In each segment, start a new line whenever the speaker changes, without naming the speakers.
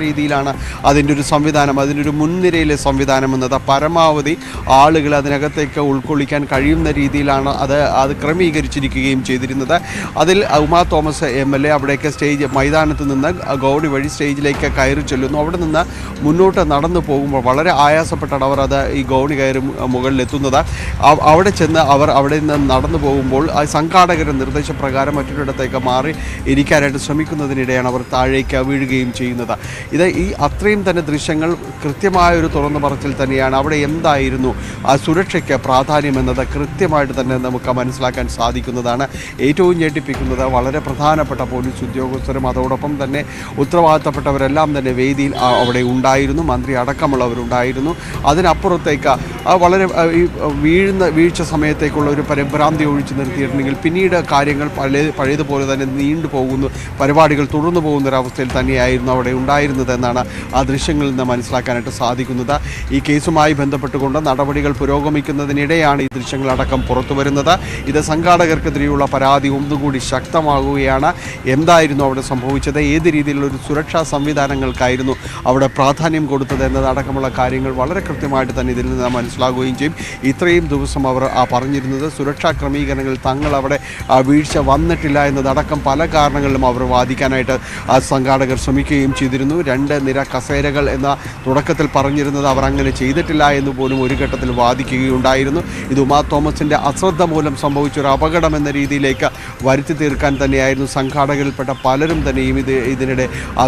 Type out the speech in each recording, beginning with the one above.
രീതിയിലാണ് അതിൻ്റെ ഒരു സംവിധാനം, അതിൻ്റെ ഒരു മുൻനിരയിലെ സംവിധാനം എന്നത്. പരമാവധി ആളുകൾ അതിനകത്തേക്ക് ഉൾക്കൊള്ളിക്കാൻ കഴിയുന്ന രീതിയിലാണ് അത് ക്രമീകരിച്ചിരിക്കുകയും ചെയ്തിരുന്നത്. അതിൽ ഉമാ തോമസ് MLA അവിടേക്ക് മൈതാനത്ത് നിന്ന് ഗൗഡി വഴി സ്റ്റേജിലേക്ക് കയറി ചെല്ലുന്നു. അവിടെ നിന്ന് മുന്നോട്ട് നടന്നു പോകുമ്പോൾ വളരെ ആയാസപ്പെട്ടാണ് അവർ ഈ ഗൗഡി കയറി മുകളിലെത്തുന്നത്. അവിടെ ചെന്ന് അവർ അവിടെ നിന്ന് നടന്നു പോകുമ്പോൾ സംഘാടകരുടെ നിർദ്ദേശപ്രകാരം മറ്റൊരിടത്തേക്ക് മാറി ഇരിക്കാനായിട്ട് ശ്രമിക്കുന്നതിനിടെയാണ് അവർ താഴേക്ക് വീഴുകയും ചെയ്യുന്നത്. ഈ അത്രയും തന്നെ ദൃശ്യങ്ങൾ കൃത്യമായൊരു തുറന്നു പറച്ചിൽ തന്നെയാണ്. അവിടെ എന്തായിരുന്നു ആ സുരക്ഷയ്ക്ക് പ്രാധാന്യമെന്നത് കൃത്യമായിട്ട് തന്നെ നമുക്ക് മനസ്സിലാക്കാൻ സാധിക്കുന്നതാണ്. ഏറ്റവും ഞെട്ടിപ്പിക്കുന്നത് വളരെ പ്രധാനപ്പെട്ട പോലീസ് ഉദ്യോഗസ്ഥരും അതോടൊപ്പം തന്നെ ഉത്തരവാദിത്തപ്പെട്ടവരെല്ലാം തന്നെ വേദിയിൽ അവിടെ ഉണ്ടായിരുന്നു. മന്ത്രി അടക്കമുള്ളവരുണ്ടായിരുന്നു. അതിനപ്പുറത്തേക്ക് വളരെ ഈ വീഴ്ച സമയത്തേക്കുള്ള ഒരു പരിഭ്രാന്തി ഒഴിച്ചു നിർത്തിയിട്ടുണ്ടെങ്കിൽ പിന്നീട് കാര്യങ്ങൾ പഴയതുപോലെ തന്നെ നീണ്ടുപോകുന്നു, പരിപാടികൾ തുടർന്നു പോകുന്നൊരവസ്ഥയിൽ തന്നെയായിരുന്നു അവിടെ ഉണ്ടായിരുന്നതെന്നാണ് ആ ദൃശ്യങ്ങളിൽ നിന്ന് മനസ്സിലാക്കാനായിട്ട് സാധിക്കുന്നത്. ഈ കേസുമായി ബന്ധപ്പെട്ടുകൊണ്ട് നടപടികൾ പുരോഗമിക്കുന്നതിനിടെയാണ് ഈ ദൃശ്യങ്ങളടക്കം പുറത്തു വരുന്നത്. ഇത് സംഘാടകർക്കെതിരെയുള്ള പരാതി ഒന്നുകൂടി ശക്തമാകുകയാണ്. എന്തായിരുന്നു അവിടെ സംഭവിച്ചത്, ഏത് രീതിയിലുള്ള ഒരു സുരക്ഷാ സംവിധാനങ്ങൾക്കായിരുന്നു അവിടെ പ്രാധാന്യം കൊടുത്തത് എന്നതടക്കമുള്ള കാര്യങ്ങൾ വളരെ കൃത്യമായിട്ട് തന്നെ ഇതിൽ നിന്ന് മനസ്സിലാകുകയും ചെയ്യും. ഇത്രയും ദിവസം അവർ പറഞ്ഞിരുന്നത് സുരക്ഷാ ക്രമീകരണങ്ങളിൽ തങ്ങൾ അവിടെ വീഴ്ച വന്നിട്ടില്ല എന്നതടക്കം പല കാരണങ്ങളിലും അവർ വാദിക്കാനായിട്ട് സംഘാടകർ ശ്രമിക്കുകയും ചെയ്തിരുന്നു. 2 നിര കസേരകൾ എന്ന തുടക്കത്തിൽ പറഞ്ഞിരുന്നത് അവർ അങ്ങനെ ചെയ്തിട്ടില്ല എന്ന് പോലും ഒരു ഘട്ടത്തിൽ വാദിക്കുകയുണ്ടായിരുന്നു. ഇത് ഉമാ തോമസിൻ്റെ അശ്രദ്ധ മൂലം സംഭവിച്ചൊരു അപകടം എന്ന രീതിയിലേക്ക് വരുത്തി തീർക്കാൻ തന്നെയായിരുന്നു സംഘാടകരിൽപ്പെട്ട പലരും തന്നെയും ഇതിനിടെ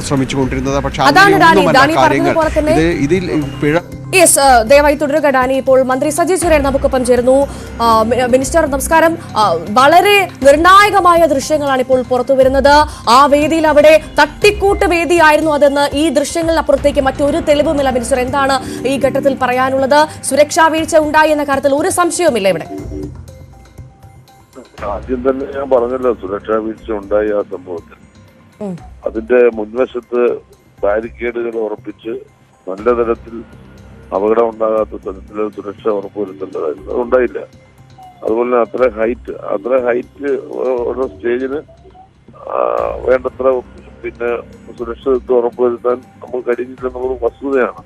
ശ്രമിച്ചുകൊണ്ടിരുന്നത്. പക്ഷേ കാര്യങ്ങൾ ഇതിൽ പിഴ
ദയവായി തുടരുക ഡാനി. ഇപ്പോൾ മന്ത്രി സജി ചെറിയാൻ നമുക്കൊപ്പം ചേരുന്നു. മിനിസ്റ്റർ നമസ്കാരം. വളരെ നിർണായകമായ ദൃശ്യങ്ങളാണ് ഇപ്പോൾ പുറത്തു വരുന്നത്. ആ വേദിയിൽ അവിടെ തട്ടിക്കൂട്ട് വേദിയായിരുന്നു അതെന്ന് ഈ ദൃശ്യങ്ങളിലപ്പുറത്തേക്ക് മറ്റൊരു തെളിവുമില്ല. മിനിസ്റ്റർ, എന്താണ് ഈ ഘട്ടത്തിൽ പറയാനുള്ളത്? സുരക്ഷാ വീഴ്ച ഉണ്ടായി എന്ന കാര്യത്തിൽ ഒരു സംശയവുമില്ല ഇവിടെ.
ആദ്യം തന്നെ ഞാൻ പറഞ്ഞല്ലോ, സുരക്ഷാ വീഴ്ച ഉണ്ടായി ആ സംഭവത്തിൽ. അതിന്റെ മുൻവശത്ത് ബാരിക്കേഡുകൾ ഉറപ്പിച്ച് നല്ല തരത്തിൽ അപകടം ഉണ്ടാകാത്ത തരത്തിൽ സുരക്ഷ ഉറപ്പുവരുത്തേണ്ടതായിരുന്നു. അതുണ്ടായില്ല. അതുപോലെ തന്നെ അത്ര ഹൈറ്റ് ഓരോ സ്റ്റേജിന് വേണ്ടത്ര സുരക്ഷിതത്വം ഉറപ്പുവരുത്താൻ നമുക്ക് കഴിഞ്ഞില്ലെന്നുള്ളത് വസ്തുതയാണ്.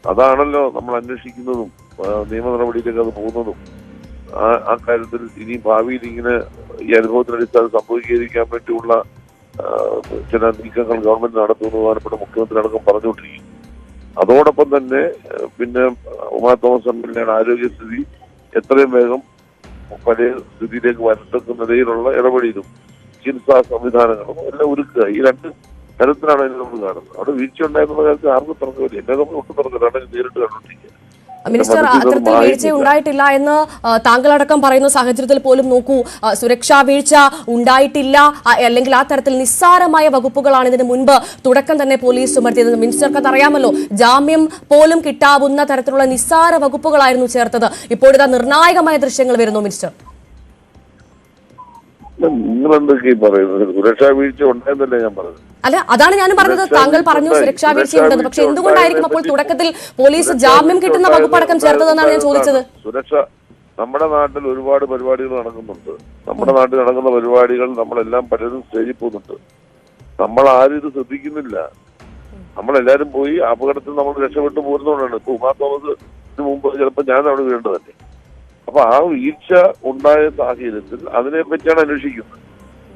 അതാണല്ലോ നമ്മൾ അന്വേഷിക്കുന്നതും നിയമ നടപടിയിലേക്ക് അത് പോകുന്നതും. ആ കാര്യത്തിൽ ഇനി ഭാവിയിൽ ഇങ്ങനെ ഈ അനുഭവത്തിനടിസ്ഥാനം സംഭവിക്കാതിരിക്കാൻ വേണ്ടിയുള്ള ചില നീക്കങ്ങൾ ഗവൺമെന്റ് നടത്തുമെന്ന് ബഹുമാനപ്പെട്ട മുഖ്യമന്ത്രി അടക്കം പറഞ്ഞുകൊണ്ടിരിക്കും. അതോടൊപ്പം തന്നെ ഉമാ തോമസ് MLAയുടെ ആരോഗ്യസ്ഥിതി എത്രയും വേഗം പഴയ സ്ഥിതിയിലേക്ക് വരത്തക്ക നിലയിലുള്ള ഇടപെടലും ചികിത്സാ സംവിധാനങ്ങളും എല്ലാം ഒരുക്കുക. ഈ 2 തരത്തിലാണ് അതിന് നമ്മൾ കാണുന്നത്. അവിടെ വീഴ്ച ഉണ്ടായെന്നുള്ള കാര്യത്തിൽ ആർക്കും തർക്കമില്ല. എന്നെ നമ്മൾ ഒട്ടും തർക്കമില്ല, നേരിട്ട് കണ്ടുകൊണ്ടിരിക്കുക.
മിനിസ്റ്റർ, അത്തരത്തിൽ വീഴ്ച ഉണ്ടായിട്ടില്ല എന്ന് താങ്കളടക്കം പറയുന്ന സാഹചര്യത്തിൽ പോലും നോക്കൂ, സുരക്ഷാ വീഴ്ച ഉണ്ടായിട്ടില്ല, അല്ലെങ്കിൽ ആ തരത്തിൽ നിസ്സാരമായ വകുപ്പുകളാണ് ഇതിന് മുൻപ് തുടക്കം തന്നെ പോലീസ് ചുമർത്തിയത്. മിനിസ്റ്റർക്ക് അതറിയാമല്ലോ, ജാമ്യം പോലും കിട്ടാവുന്ന തരത്തിലുള്ള നിസ്സാര വകുപ്പുകളായിരുന്നു ചേർത്തത്. ഇപ്പോഴിതാ നിർണായകമായ ദൃശ്യങ്ങൾ വരുന്നു. മിനിസ്റ്റർ,
നിങ്ങളെന്തൊക്കെ പറയുന്നത്? സുരക്ഷാ വീഴ്ച ഉണ്ടായെന്നല്ലേ ഞാൻ പറഞ്ഞത്.
അല്ല, അതാണ് ഞാൻ പറഞ്ഞത്. താങ്കൾ പറഞ്ഞു സുരക്ഷാ വീഴ്ചയുണ്ടെന്ന്. പക്ഷെ എന്തുകൊണ്ടായിരിക്കും അപ്പോൾ തുടക്കത്തിൽ പോലീസ് ജാമ്യം കിട്ടുന്ന വകുപ്പടക്കം ചേർത്തതെന്നാണ് ഞാൻ ചോദിച്ചത്.
സുരക്ഷ നമ്മുടെ നാട്ടിൽ ഒരുപാട് പരിപാടികൾ നടക്കുന്നുണ്ട്. നമ്മുടെ നാട്ടിൽ നടക്കുന്ന പരിപാടികൾ നമ്മളെല്ലാം പലരും സ്റ്റേജിൽ പോകുന്നുണ്ട്. നമ്മൾ ആരും ഇത് ശ്രദ്ധിക്കുന്നില്ല. നമ്മളെല്ലാരും പോയി അപകടത്തിൽ നമ്മൾ രക്ഷപ്പെട്ടു പോരുന്നതുകൊണ്ടാണ്. ഇപ്പൊ ഉമാ തോമസിന് മുമ്പ് ചിലപ്പോൾ ഞാൻ അവിടെ വീഴേണ്ടതല്ലേ. അപ്പൊ ആ വീഴ്ച ഉണ്ടായ സാഹചര്യത്തിൽ അതിനെ പറ്റിയാണ് അന്വേഷിക്കുന്നത്.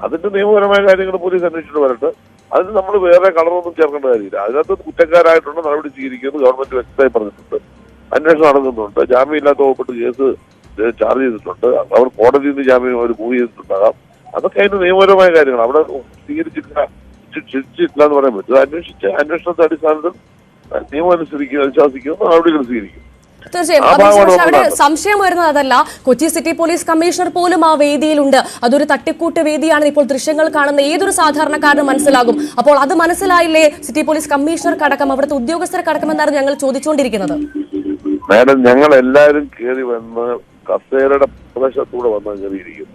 അതിന്റെ നിയമപരമായ കാര്യങ്ങൾ പോലീസ് അന്വേഷിച്ചിട്ട് വരട്ടെ. അതിന് നമ്മൾ വേറെ കളറൊന്നും ചേർക്കേണ്ട കാര്യമില്ല. അതിനകത്ത് കുറ്റക്കാരായിട്ടുള്ള നടപടി സ്വീകരിക്കുന്നത് ഗവൺമെന്റ് വ്യക്തമായി പറഞ്ഞിട്ടുണ്ട്. അന്വേഷണം നടക്കുന്നുണ്ട്. ജാമ്യമില്ലാത്ത വകുപ്പിട്ട് കേസ് ചാർജ് ചെയ്തിട്ടുണ്ട്. അവർ കോടതിയിൽ നിന്ന് ജാമ്യം അവർ മൂവ് ചെയ്തിട്ടുണ്ടാകാം. അതൊക്കെ അതിന്റെ നിയമപരമായ കാര്യങ്ങൾ. അവിടെ സ്വീകരിച്ചിട്ടില്ല, ശിക്ഷിച്ചിട്ടില്ല എന്ന് പറയാൻ പറ്റും. അന്വേഷിച്ച് അന്വേഷണത്തിന്റെ അടിസ്ഥാനത്തിൽ നിയമം അനുശാസിക്കുന്ന നടപടികൾ സ്വീകരിക്കും.
തീർച്ചയായും. അവിടെ സംശയം വരുന്നത് അതല്ല, കൊച്ചി സിറ്റി പോലീസ് കമ്മീഷണർ പോലും ആ വേദിയിലുണ്ട്. അതൊരു തട്ടിക്കൂട്ട് വേദിയാണ് ഇപ്പോൾ ദൃശ്യങ്ങൾ കാണുന്ന ഏതൊരു സാധാരണക്കാരനും മനസ്സിലാകും. അപ്പോൾ അത് മനസ്സിലായില്ലേ സിറ്റി പോലീസ് കമ്മീഷണർക്കടക്കം അവിടുത്തെ ഉദ്യോഗസ്ഥർക്കടക്കമെന്നാണ് ഞങ്ങൾ ചോദിച്ചുകൊണ്ടിരിക്കുന്നത്.
മാഡം, ഞങ്ങൾ എല്ലാവരും കയറി വന്ന് കസേരയുടെ പ്രദേശത്തൂടെ വന്നാൽ കയറിയിരിക്കും.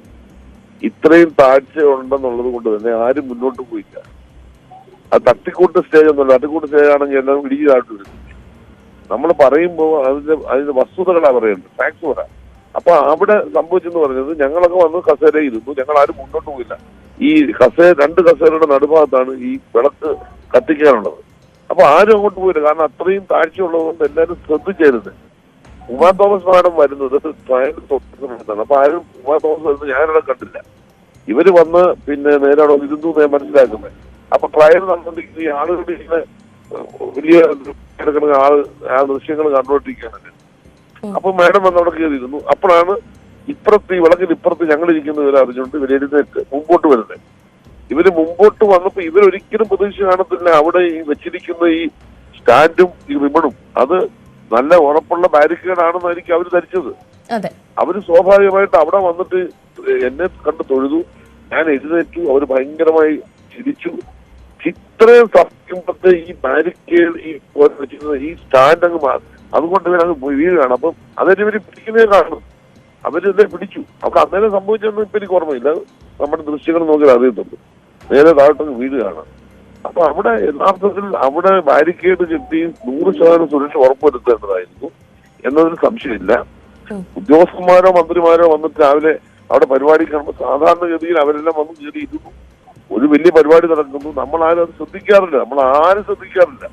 ഇത്രയും താഴ്ച ഉണ്ടെന്നുള്ളത് കൊണ്ട് തന്നെ ആരും മുന്നോട്ട് പോയില്ല. അത് തട്ടിക്കൂട്ട് സ്റ്റേജ് ഒന്നുമല്ല. തട്ടിക്കൂട്ട് സ്റ്റേജ് ആണെങ്കിൽ എല്ലാവരും ഇടിച്ചു താഴ്ത്തു വരും. നമ്മൾ പറയുമ്പോൾ അതിന്റെ വസ്തുതകളാ പറയേണ്ടത്, ഫാക്ട്സ് പറയാം. അപ്പൊ അവിടെ സംഭവിച്ചെന്ന് പറഞ്ഞത് ഞങ്ങളൊക്കെ വന്ന് കസേരയിരുന്നു, ഞങ്ങൾ ആരും മുന്നോട്ട് പോയില്ല. ഈ 2 കസേരയുടെ നടുഭാഗത്താണ് ഈ വിളക്ക് കത്തിക്കാനുള്ളത്. അപ്പൊ ആരും അങ്ങോട്ട് പോയില്ല. കാരണം അത്രയും താഴ്ചയുള്ളതുകൊണ്ട് എല്ലാവരും ശ്രദ്ധിച്ചായിരുന്നു. ഉമാ തോമസ് മാഡം വരുന്നത് ട്രയൽ തൊട്ടാണ്. അപ്പൊ ആരും ഉമാ തോമസ് വരുന്നത് ഞാനിവിടെ കണ്ടില്ല. ഇവര് വന്ന് പിന്നെ നേരെ അവിടെ ഇരുന്നു ഞാൻ മനസ്സിലാക്കുന്നത്. അപ്പൊ ട്രയൽ നടന്നുകൊണ്ടിരിക്കുന്ന ഈ ആളുകളുടെ ഇങ്ങനെ വലിയ ആ ദൃശ്യങ്ങൾ കണ്ടുകൊണ്ടിരിക്കുകയാണ്. അപ്പൊ മാഡം വന്ന് അവിടെ കയറിയിരുന്നു. അപ്പോഴാണ് ഇപ്പുറത്ത് ഈ വിളക്കിന് ഇപ്പുറത്ത് ഞങ്ങൾ ഇരിക്കുന്നവരെ അറിഞ്ഞുകൊണ്ട് ഇവർ എഴുന്നേറ്റ് മുമ്പോട്ട് വരുന്നത്. ഇവര് മുമ്പോട്ട് വന്നപ്പോ ഇവരൊരിക്കലും പ്രതീക്ഷ കാണത്തില്ല അവിടെ ഈ വെച്ചിരിക്കുന്ന ഈ സ്റ്റാൻഡും ഈ റിബണും അത് നല്ല ഉറപ്പുള്ള ബാരിക്കേഡാണെന്നായിരിക്കും അവര് ധരിച്ചത്. അവര് സ്വാഭാവികമായിട്ട് അവിടെ വന്നിട്ട് എന്നെ കണ്ട് തൊഴുതു. ഞാൻ എഴുന്നേറ്റു. അവര് ഭയങ്കരമായി ചിരിച്ചു. ഇത്രയും സമയത്തെ ഈ ബാരിക്കേഡ് ഈ വെച്ചിരുന്ന ഈ സ്റ്റാൻഡ് അങ്ങ് അതുകൊണ്ട് ഇവരങ്ങ് വീഴുകയാണ്. അപ്പം അതെന്നെ ഇവര് പിടിക്കുന്നേ കാണുന്നു. അവരെന്നെ പിടിച്ചു. അവിടെ അന്നേരം സംഭവിച്ചൊന്നും ഇപ്പൊ എനിക്ക് ഓർമ്മയില്ല. നമ്മുടെ ദൃശ്യങ്ങൾ നോക്കിയാൽ അറിയത്തുള്ളൂ. നേരെ താഴോട്ടങ്ങ് വീഴുകയാണ്. അപ്പൊ അവിടെ യഥാർത്ഥത്തിൽ അവിടെ ബാരിക്കേഡ് കെട്ടി 100% സുരക്ഷ ഉറപ്പുവരുത്തേണ്ടതായിരുന്നു എന്നതിന് സംശയമില്ല. ഉദ്യോഗസ്ഥന്മാരോ മന്ത്രിമാരോ വന്നിട്ട് രാവിലെ അവിടെ പരിപാടി കാണുമ്പോൾ സാധാരണഗതിയിൽ അവരെല്ലാം വന്ന് കയറിയിരുന്നു. ഒരു വലിയ പരിപാടി നടക്കുന്നു. നമ്മൾ ആരും അത് ശ്രദ്ധിക്കാറില്ല. നമ്മൾ ആരും ശ്രദ്ധിക്കാറില്ല.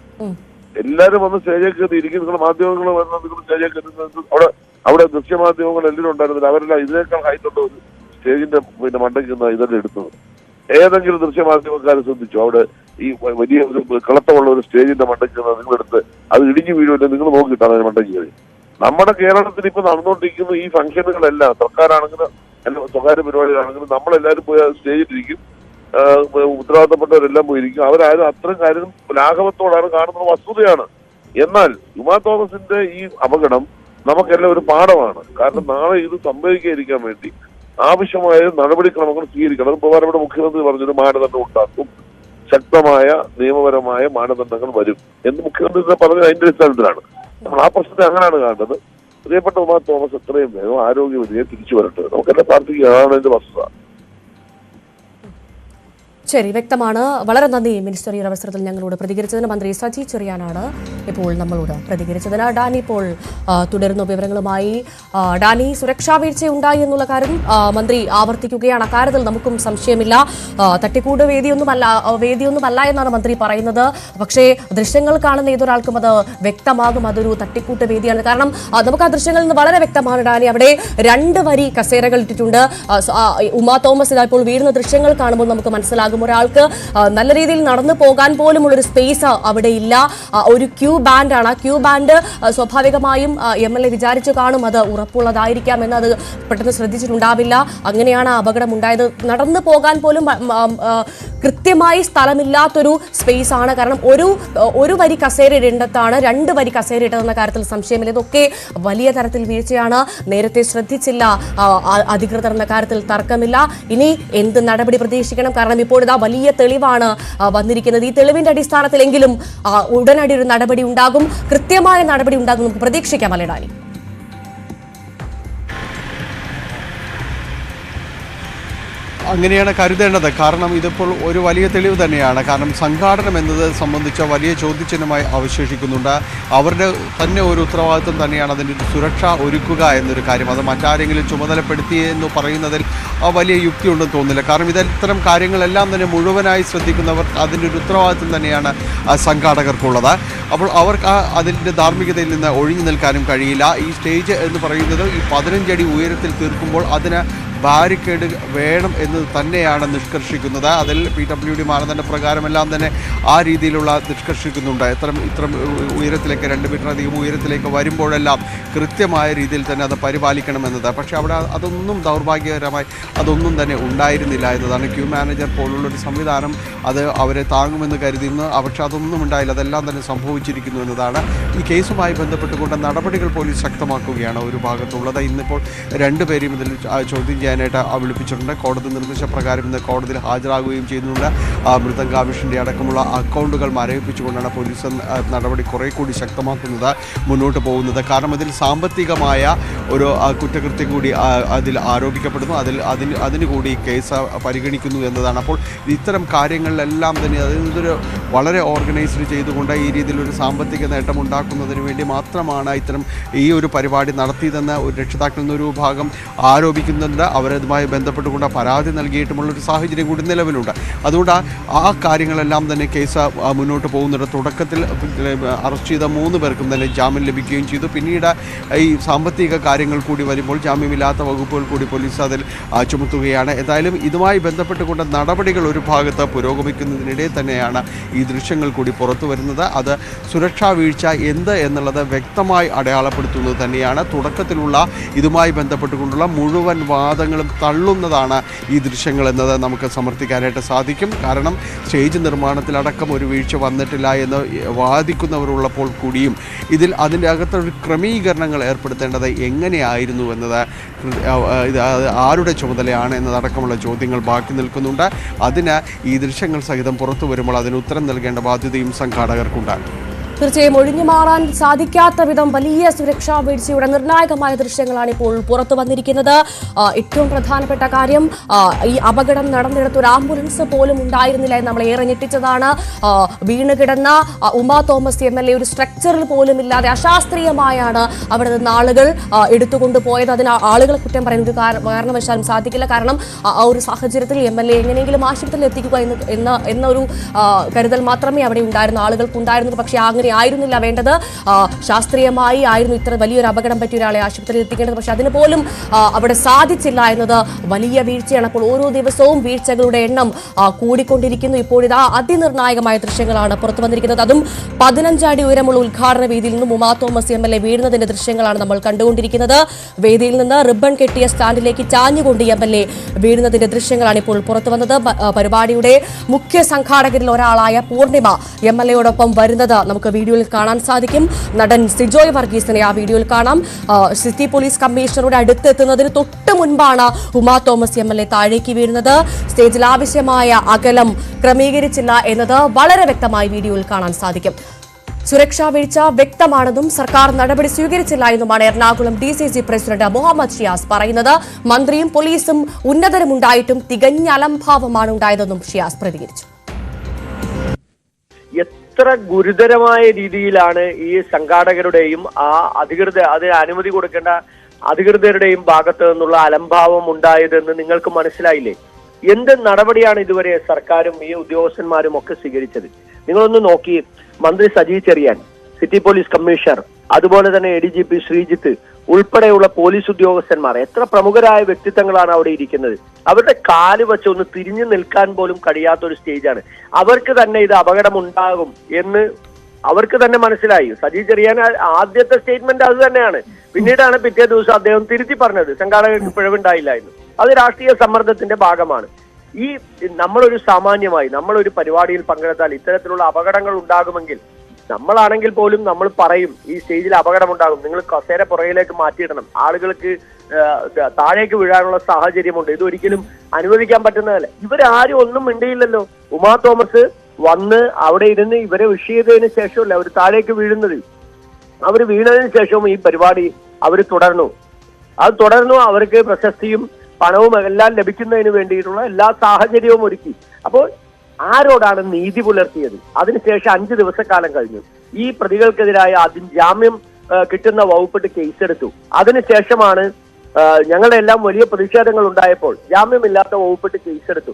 എല്ലാരും വന്ന് സ്റ്റേജിൽ കയറി ഇരിക്കും. നിങ്ങൾ മാധ്യമങ്ങൾ വന്ന് നിങ്ങൾ സ്റ്റേജിൽ കയറുന്നത് അവിടെ ദൃശ്യമാധ്യമങ്ങൾ എല്ലാവരും ഉണ്ടായിരുന്നില്ല. അവരെല്ലാം ഇതിനേക്കാൾ ഹൈറ്റുള്ള ഒരു സ്റ്റേജിന്റെ പിന്നെ മണ്ടയ്ക്ക് ഇതെല്ലാം എടുത്തത്. ഏതെങ്കിലും ദൃശ്യമാധ്യമക്കാരെ ശ്രദ്ധിച്ചു? അവിടെ ഈ വലിയ ഒരു കളത്തമുള്ള ഒരു സ്റ്റേജിന്റെ മണ്ടയ്ക്ക് നിങ്ങളെടുത്ത് അത് ഇടിഞ്ഞു വീഴുമല്ലോ നിങ്ങൾ നോക്കിയിട്ടാണ് അതിന് മണ്ടയ്ക്ക് കയറി. നമ്മുടെ കേരളത്തിൽ ഇപ്പൊ നടന്നുകൊണ്ടിരിക്കുന്ന ഈ ഫംഗ്ഷനുകളെല്ലാം സർക്കാരാണെങ്കിലും അല്ല സ്വകാര്യ പരിപാടികളാണെങ്കിലും നമ്മളെല്ലാവരും പോയി സ്റ്റേജിലിരിക്കും. ഉത്തരവാദിത്തപ്പെട്ടവരെല്ലാം പോയിരിക്കും. അവരാരും അത്രയും കാര്യം ലാഘവത്തോടാണ് കാണുന്നത് വസ്തുതയാണ്. എന്നാൽ ഉമാ തോമസിന്റെ ഈ അപകടം നമുക്കെല്ലാം ഒരു പാഠമാണ്. കാരണം നാളെ ഇത് സംഭവിക്കാതിരിക്കാൻ വേണ്ടി ആവശ്യമായ നടപടിക്രമങ്ങൾ സ്വീകരിക്കണം. അത് ബഹുമാനപ്പെട്ട മുഖ്യമന്ത്രി പറഞ്ഞൊരു മാനദണ്ഡം ഉണ്ടാക്കും. ശക്തമായ നിയമപരമായ മാനദണ്ഡങ്ങൾ വരും എന്ന് മുഖ്യമന്ത്രി പറഞ്ഞത് അതിന്റെ അടിസ്ഥാനത്തിലാണ്. നമ്മൾ ആ പ്രശ്നത്തെ അങ്ങനെയാണ് കാണുന്നത്. പ്രിയപ്പെട്ട ഉമാ തോമസ് എത്രയും വേഗം ആരോഗ്യവതിയെ തിരിച്ചു വരട്ടെ. നമുക്കെല്ലാം പ്രാർത്ഥിക്കുക. അതാണ് അതിന്റെ വസ്തുത.
ശരി, വ്യക്തമാണ്. വളരെ നന്ദി മിനിസ്റ്റർ. ഈ അവസരത്തിൽ ഞങ്ങളോട് പ്രതികരിച്ചതിന് മന്ത്രി സജി ചെറിയാനാണ് ഇപ്പോൾ നമ്മളോട് പ്രതികരിച്ചതിന്. ഡാനി ഇപ്പോൾ തുടരുന്ന വിവരങ്ങളുമായി. ഡാനി, സുരക്ഷാ വീഴ്ച ഉണ്ടായി എന്നുള്ള കാര്യം മന്ത്രി ആവർത്തിക്കുകയാണ്. അക്കാര്യത്തിൽ നമുക്കും സംശയമില്ല. തട്ടിക്കൂട് വേദിയൊന്നുമല്ല എന്നാണ് മന്ത്രി പറയുന്നത്. പക്ഷേ ദൃശ്യങ്ങൾ കാണുന്ന ഏതൊരാൾക്കും അത് വ്യക്തമാകും അതൊരു തട്ടിക്കൂട്ട് വേദിയാണ്. കാരണം നമുക്ക് ആ ദൃശ്യങ്ങളിൽ നിന്ന് വളരെ വ്യക്തമാണ് ഡാനി. അവിടെ 2 വരി കസേരകൾ ഇട്ടിട്ടുണ്ട്. ഉമാ തോമസ് ഇപ്പോൾ വീഴുന്ന ദൃശ്യങ്ങൾ കാണുമ്പോൾ നമുക്ക് മനസ്സിലാകും ഒരാൾക്ക് നല്ല രീതിയിൽ നടന്നു പോകാൻ പോലും ഉള്ളൊരു സ്പേസ് അവിടെ ഇല്ല. ഒരു ക്യൂ ബാൻഡാണ്. ആ ക്യൂ ബാൻഡ് സ്വാഭാവികമായും MLA വിചാരിച്ചു കാണും അത് ഉറപ്പുള്ളതായിരിക്കാം എന്ന്. അത് പെട്ടെന്ന് ശ്രദ്ധിച്ചിട്ടുണ്ടാവില്ല. അങ്ങനെയാണ് അപകടം ഉണ്ടായത്. നടന്നു പോകാൻ പോലും കൃത്യമായി സ്ഥലമില്ലാത്തൊരു സ്പേസ് ആണ്. കാരണം ഒരു വരി കസേര ഇടേണ്ടതാണ് 2 വരി കസേര ഇട്ടതെന്ന കാര്യത്തിൽ സംശയമില്ല. ഇതൊക്കെ വലിയ തരത്തിൽ വീഴ്ചയാണ്. നേരത്തെ ശ്രദ്ധിച്ചില്ല അധികൃതർ എന്ന കാര്യത്തിൽ തർക്കമില്ല. ഇനി എന്ത് നടപടി പ്രതീക്ഷിക്കണം? കാരണം ഇപ്പോൾ ഇതാ വലിയ തെളിവാണ് വന്നിരിക്കുന്നത്. ഈ തെളിവിന്റെ അടിസ്ഥാനത്തിലെങ്കിലും ഉടനടി ഒരു നടപടി ഉണ്ടാകും, കൃത്യമായ നടപടി ഉണ്ടാകും നമുക്ക് പ്രതീക്ഷിക്കാം. അല്ലേ ഡാനി?
അങ്ങനെയാണ് കരുതേണ്ടത്. കാരണം ഇതിപ്പോൾ ഒരു വലിയ തെളിവ് തന്നെയാണ്. കാരണം സംഘാടനം എന്നത് സംബന്ധിച്ച വലിയ ചോദ്യചിഹ്നമായി അവശേഷിക്കുന്നുണ്ട്. അവരുടെ തന്നെ ഒരു ഉത്തരവാദിത്വം തന്നെയാണ് അതിൻ്റെ ഒരു സുരക്ഷ ഒരുക്കുക എന്നൊരു കാര്യം. അത് മറ്റാരെങ്കിലും ചുമതലപ്പെടുത്തിയെന്ന് പറയുന്നതിൽ വലിയ യുക്തിയുണ്ടെന്ന് തോന്നുന്നില്ല. കാരണം ഇത്തരം കാര്യങ്ങളെല്ലാം തന്നെ മുഴുവനായി ശ്രദ്ധിക്കുന്നവർ അതിൻ്റെ ഒരു ഉത്തരവാദിത്വം തന്നെയാണ് സംഘാടകർക്കുള്ളത്. അപ്പോൾ അവർക്ക് അതിൻ്റെ ധാർമ്മികതയിൽ നിന്ന് ഒഴിഞ്ഞു നിൽക്കാനും കഴിയില്ല. ഈ സ്റ്റേജ് എന്ന് പറയുന്നത് ഈ 15 അടി ഉയരത്തിൽ തീർക്കുമ്പോൾ അതിന് ബാരിക്കേഡ് വേണം എന്ന് തന്നെയാണ് നിഷ്കർഷിക്കുന്നത്. അതിൽ PWD മാനദണ്ഡ പ്രകാരമെല്ലാം തന്നെ ആ രീതിയിലുള്ള നിഷ്കർഷിക്കുന്നുണ്ട്. ഇത്തരം ഉയരത്തിലേക്ക് 2 മീറ്റർ അധികം ഉയരത്തിലേക്ക് വരുമ്പോഴെല്ലാം കൃത്യമായ രീതിയിൽ തന്നെ അത് പരിപാലിക്കണമെന്നത്. പക്ഷേ അവിടെ അതൊന്നും ദൗർഭാഗ്യകരമായി അതൊന്നും തന്നെ ഉണ്ടായിരുന്നില്ല എന്നതാണ്. ക്യൂ മാനേജർ പോലുള്ളൊരു സംവിധാനം അത് അവരെ താങ്ങുമെന്ന് കരുതുന്നു. പക്ഷേ അതൊന്നും ഉണ്ടായില്ല. അതെല്ലാം തന്നെ സംഭവിച്ചിരിക്കുന്നു എന്നതാണ്. ഈ കേസുമായി ബന്ധപ്പെട്ടുകൊണ്ട് നടപടികൾ പോലീസ് ശക്തമാക്കുകയാണ് ഒരു ഭാഗത്തുള്ളത്. ഇന്നിപ്പോൾ 2 പേരെയും ഇതിൽ ചോദ്യം ചെയ്യാനായിട്ട് വിളിപ്പിച്ചിട്ടുണ്ട്. കോടതി നിർദ്ദേശപ്രകാരം ഇന്ന് കോടതിയിൽ ഹാജരാകുകയും ചെയ്യുന്നുണ്ട്. മൃതം കമ്മീഷൻ്റെ അടക്കമുള്ള അക്കൗണ്ടുകൾ മരവിപ്പിച്ചുകൊണ്ടാണ് പോലീസ് നടപടി കുറെ കൂടി ശക്തമാക്കുന്നത്, മുന്നോട്ട് പോകുന്നത്. കാരണം ഇതിൽ സാമ്പത്തികമായ ഒരു കുറ്റകൃത്യം കൂടി അതിൽ ആരോപിക്കപ്പെടുന്നു. അതിന് കൂടി കേസ് പരിഗണിക്കുന്നു എന്നതാണ്. അപ്പോൾ ഇത്തരം കാര്യങ്ങളിലെല്ലാം തന്നെ അതൊരു വളരെ ഓർഗനൈസ്ഡ് ചെയ്തുകൊണ്ട് ഈ രീതിയിലൊരു സാമ്പത്തിക നേട്ടം ഉണ്ടാക്കുന്നതിന് വേണ്ടി മാത്രമാണ് ഈ ഒരു പരിപാടി നടത്തിയതെന്ന് ഒരു രക്ഷിതാക്കളിൽ നിന്നൊരു ഭാഗം ആരോപിക്കുന്നുണ്ട്. അവരതുമായി ബന്ധപ്പെട്ടുകൊണ്ട് പരാതി നൽകിയിട്ടുമുള്ളൊരു സാഹചര്യം കൂടി നിലവിലുണ്ട്. അതുകൊണ്ട് ആ കാര്യങ്ങളെല്ലാം തന്നെ കേസ് മുന്നോട്ട് പോകുന്നുണ്ട്. തുടക്കത്തിൽ അറസ്റ്റ് ചെയ്ത 3 പേർക്കും തന്നെ ജാമ്യം ലഭിക്കുകയും ചെയ്തു. പിന്നീട് ഈ സാമ്പത്തിക കാര്യങ്ങൾ കൂടി വരുമ്പോൾ ജാമ്യമില്ലാത്ത വകുപ്പുകൾ കൂടി പോലീസ് അതിൽ ചുമത്തുകയാണ്. എന്തായാലും ഇതുമായി ബന്ധപ്പെട്ടുകൊണ്ട് നടപടികൾ ഒരു ഭാഗത്ത് പുരോഗമിക്കുന്നതിനിടെ തന്നെയാണ് ഈ ദൃശ്യങ്ങൾ കൂടി പുറത്തു വരുന്നത്. അത് സുരക്ഷാ വീഴ്ച എന്ത് എന്നുള്ളത് വ്യക്തമായി അടയാളപ്പെടുത്തുന്നത് തന്നെയാണ്. തുടക്കത്തിലുള്ള ഇതുമായി ബന്ധപ്പെട്ടുകൊണ്ടുള്ള മുഴുവൻ വാദങ്ങളും തള്ളുന്നതാണ് ഈ ദൃശ്യങ്ങൾ എന്നത് നമുക്ക് സമർത്ഥിക്കാനായിട്ട് സാധിക്കും. കാരണം സ്റ്റേജ് നിർമ്മാണത്തിലടക്കം ഒരു വീഴ്ച വന്നിട്ടില്ല എന്ന് വാദിക്കുന്നവരുള്ളപ്പോൾ കൂടിയും അതിൻ്റെ അകത്തൊരു ക്രമീകരണങ്ങൾ ഏർപ്പെടുത്തേണ്ടത് എങ്ങനെയായിരുന്നു എന്നത് ആരുടെ ചുമതലയാണ് എന്നതടക്കമുള്ള ചോദ്യങ്ങൾ ബാക്കി നിൽക്കുന്നുണ്ട്. അതിന് ഈ ദൃശ്യങ്ങൾ സഹിതം പുറത്തു വരുമ്പോൾ അതിന് ഉത്തരം നൽകേണ്ട ബാധ്യതയും സംഘാടകർക്കുണ്ടാകും.
തീർച്ചയായും ഒഴിഞ്ഞു മാറാൻ സാധിക്കാത്ത വിധം വലിയ സുരക്ഷാ വീഴ്ചയുടെ നിർണായകമായ ദൃശ്യങ്ങളാണ് ഇപ്പോൾ പുറത്തു വന്നിരിക്കുന്നത്. ഏറ്റവും പ്രധാനപ്പെട്ട കാര്യം, ഈ അപകടം നടന്നിടത്ത് ഒരു ആംബുലൻസ് പോലും ഉണ്ടായിരുന്നില്ല എന്ന് നമ്മൾ ഏറെ ഞെട്ടിച്ചതാണ്. വീണുകിടന്ന ഉമാ തോമസ് MLA ഒരു സ്ട്രക്ചറിൽ പോലും ഇല്ലാതെ അശാസ്ത്രീയമായാണ് അവിടെ നിന്ന് ആളുകൾ എടുത്തുകൊണ്ടുപോയത്. അതിന് ആളുകളെ കുറ്റം പറയുന്ന ഒരു കാരണവശാലും സാധിക്കില്ല. കാരണം ആ ഒരു സാഹചര്യത്തിൽ MLA എങ്ങനെയെങ്കിലും ആശുപത്രിയിൽ എത്തിക്കുക എന്നൊരു കരുതൽ മാത്രമേ അവിടെ ഉണ്ടായിരുന്ന ആളുകൾക്കുണ്ടായിരുന്നു. പക്ഷേ അങ്ങനെ ആയിരുന്നില്ല വേണ്ടത്. ശാസ്ത്രീയമായി ആയിരുന്നു ഇത്ര വലിയൊരു അപകടം പറ്റിയ ഒരാളെ ആശുപത്രിയിൽ എത്തിക്കേണ്ടത്. പക്ഷെ അതിന് പോലും അവിടെ സാധിച്ചില്ല എന്നത് വലിയ വീഴ്ചയാണ്. അപ്പോൾ ഓരോ ദിവസവും വീഴ്ചകളുടെ എണ്ണം കൂടിക്കൊണ്ടിരിക്കുന്നു. ഇപ്പോഴിതാ അതിനിർണായകമായ ദൃശ്യങ്ങളാണ് പുറത്തു വന്നിരിക്കുന്നത്. അതും 15 അടി ഉയരമുള്ള ഉദ്ഘാടന വേദിയിൽ നിന്നും ഉമാ തോമസ് MLA വീഴുന്നതിന്റെ ദൃശ്യങ്ങളാണ് നമ്മൾ കണ്ടുകൊണ്ടിരിക്കുന്നത്. വേദിയിൽ നിന്ന് റിബൺ കെട്ടിയ സ്റ്റാൻഡിലേക്ക് ചാഞ്ഞുകൊണ്ട് MLA വീഴുന്നതിന്റെ ദൃശ്യങ്ങളാണ് ഇപ്പോൾ പുറത്തു വന്നത്. പരിപാടിയുടെ മുഖ്യ സംഘാടകരിൽ ഒരാളായ പൂർണിമ MLAയോടൊപ്പം വരുന്നത് നമുക്ക് വീഡിയോയിൽ കാണാൻ സാധിക്കും. നടൻ സിജോയ് വർഗീസിനെ ആ വീഡിയോയിൽ കാണാം. സിറ്റി പോലീസ് കമ്മീഷണറുടെ അടുത്തെത്തുന്നതിന് തൊട്ട് മുൻപാണ് ഉമാ തോമസ് MLA താഴേക്ക് വീഴുന്നത്. സ്റ്റേജിൽ ആവശ്യമായ അകലം ക്രമീകരിച്ചില്ല എന്നത് വളരെ വ്യക്തമായി വീഡിയോയിൽ കാണാൻ സാധിക്കും. സുരക്ഷാ വീഴ്ച വ്യക്തമാണെന്നും സർക്കാർ നടപടി സ്വീകരിച്ചില്ല എന്നുമാണ് എറണാകുളം DCC പ്രസിഡന്റ് മുഹമ്മദ് ഷിയാസ് പറയുന്നത്. മന്ത്രിയും പോലീസും ഉന്നതരുമുണ്ടായിട്ടും തികഞ്ഞ അലംഭാവമാണ് ഉണ്ടായതെന്നും ഷിയാസ് പ്രതികരിച്ചു.
എത്ര ഗുരുതരമായ രീതിയിലാണ് ഈ സംഘാടകരുടെയും അതിന് അനുമതി കൊടുക്കേണ്ട അധികൃതരുടെയും ഭാഗത്ത് നിന്നുള്ള അലംഭാവം ഉണ്ടായതെന്ന് നിങ്ങൾക്ക് മനസ്സിലായില്ലേ? എന്ത് നടപടിയാണ് ഇതുവരെ സർക്കാരും ഈ ഉദ്യോഗസ്ഥന്മാരും ഒക്കെ സ്വീകരിച്ചത്? നിങ്ങളൊന്ന് നോക്കി. മന്ത്രി Saji Cheriyan, city police commissioner, അതുപോലെ തന്നെ ADGP ശ്രീജിത്ത് ഉൾപ്പെടെയുള്ള പോലീസ് ഉദ്യോഗസ്ഥന്മാർ, എത്ര പ്രമുഖരായ വ്യക്തിത്വങ്ങളാണ് അവിടെ ഇരിക്കുന്നത്. അവരുടെ കാല് വെച്ച് ഒന്ന് തിരിഞ്ഞു നിൽക്കാൻ പോലും കഴിയാത്തൊരു സ്റ്റേജാണ്. അവർക്ക് തന്നെ ഇത് അപകടമുണ്ടാകും എന്ന് അവർക്ക് തന്നെ മനസ്സിലായി. സജി ചെറിയാൻ ആദ്യത്തെ സ്റ്റേറ്റ്മെന്റ് അത് തന്നെയാണ്. പിന്നീടാണ് പിറ്റേ ദിവസം അദ്ദേഹം തിരുത്തി പറഞ്ഞത് സംഘാടകർക്ക് പിഴവുണ്ടായില്ല എന്ന്. അത് രാഷ്ട്രീയ സമ്മർദ്ദത്തിന്റെ ഭാഗമാണ്. ഈ നമ്മളൊരു സാമാന്യമായി നമ്മളൊരു പരിപാടിയിൽ പങ്കെടുത്താൽ ഇത്തരത്തിലുള്ള അപകടങ്ങൾ ഉണ്ടാകുമെങ്കിൽ നമ്മളാണെങ്കിൽ പോലും നമ്മൾ പറയും ഈ സ്റ്റേജിൽ അപകടമുണ്ടാകും, നിങ്ങൾ കസേര പുറകിലേക്ക് മാറ്റിയിടണം, ആളുകൾക്ക് താഴേക്ക് വീഴാനുള്ള സാഹചര്യമുണ്ട്, ഇതൊരിക്കലും അനുവദിക്കാൻ പറ്റുന്നതല്ല. ഇവരാരും ഒന്നും മിണ്ടിയില്ലല്ലോ. ഉമാ തോമസ് വന്ന് അവിടെ ഇരുന്ന് ഇവരെ വിഷയതതിന് ശേഷമല്ല അവർ താഴേക്ക് വീഴുന്നത്. അവർ വീണതിന് ശേഷവും ഈ പരിപാടി അവർ തുടർന്നു. അവർക്ക് പ്രശസ്തിയും പണവും എല്ലാം ലഭിക്കുന്നതിന് വേണ്ടിയിട്ടുള്ള എല്ലാ സാഹചര്യവും ഒരുക്കി. അപ്പോൾ ആരോടാണ് നീതി പുലർത്തിയത്? അതിനുശേഷം 5 ദിവസക്കാലം കഴിഞ്ഞു. ഈ പ്രതികൾക്കെതിരായ ജാമ്യം കിട്ടുന്ന വകുപ്പിട്ട് കേസെടുത്തു. അതിനുശേഷമാണ് ഞങ്ങളുടെ എല്ലാം വലിയ പ്രതിഷേധങ്ങൾ ഉണ്ടായപ്പോൾ ജാമ്യമില്ലാത്ത വകുപ്പിട്ട് കേസെടുത്തു.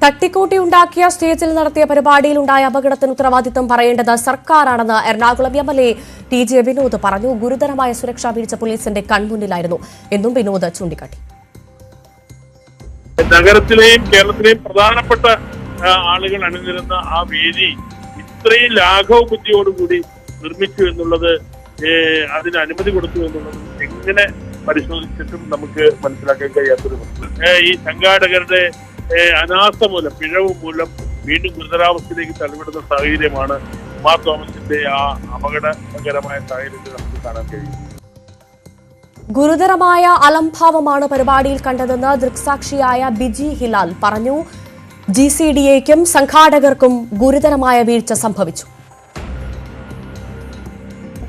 തട്ടിക്കൂട്ടി ഉണ്ടാക്കിയ സ്റ്റേജിൽ നടത്തിയ പരിപാടിയിൽ ഉണ്ടായ അപകടത്തിന് ഉത്തരവാദിത്തം പറയേണ്ടത് സർക്കാരാണെന്ന് എറണാകുളം MLA TJ വിനോദ് പറഞ്ഞു. ഗുരുതരമായ സുരക്ഷാ വീഴ്ച പോലീസിന്റെ കൺമുന്നിലായിരുന്നു എന്നും വിനോദ് ചൂണ്ടിക്കാട്ടി.
നഗരത്തിലെയും കേരളത്തിലെയും പ്രധാനപ്പെട്ട ആളുകൾ അണിനിരുന്ന ആ വേദി ഇത്രയും ലാഘവ ബുദ്ധിയോടുകൂടി നിർമ്മിച്ചു എന്നുള്ളത്, അതിന് അനുമതി കൊടുത്തു എന്നുള്ളത് എങ്ങനെ പരിശോധിച്ചിട്ടും നമുക്ക് മനസ്സിലാക്കാൻ കഴിയാത്തൊരു ഈ സംഘാടകരുടെ അനാസ്ഥ മൂലം, പിഴവ് മൂലം വീണ്ടും ഗുരുതരാവസ്ഥയിലേക്ക് തള്ളിവിടുന്ന സാഹചര്യമാണ് ഉമാ തോമസിന്റെ ആ അപകടകരമായ സാഹചര്യത്തിൽ നമുക്ക് കാണാൻ കഴിയും.
ഗുരുതരമായ അലംഭാവമാണ് പരിപാടിയിൽ കണ്ടതെന്ന് ദൃക്സാക്ഷിയായ ബിജി ഹിലാൽ പറഞ്ഞു. GCDAയ്ക്കും സംഘാടകർക്കും ഗുരുതരമായ വീഴ്ച സംഭവിച്ചു.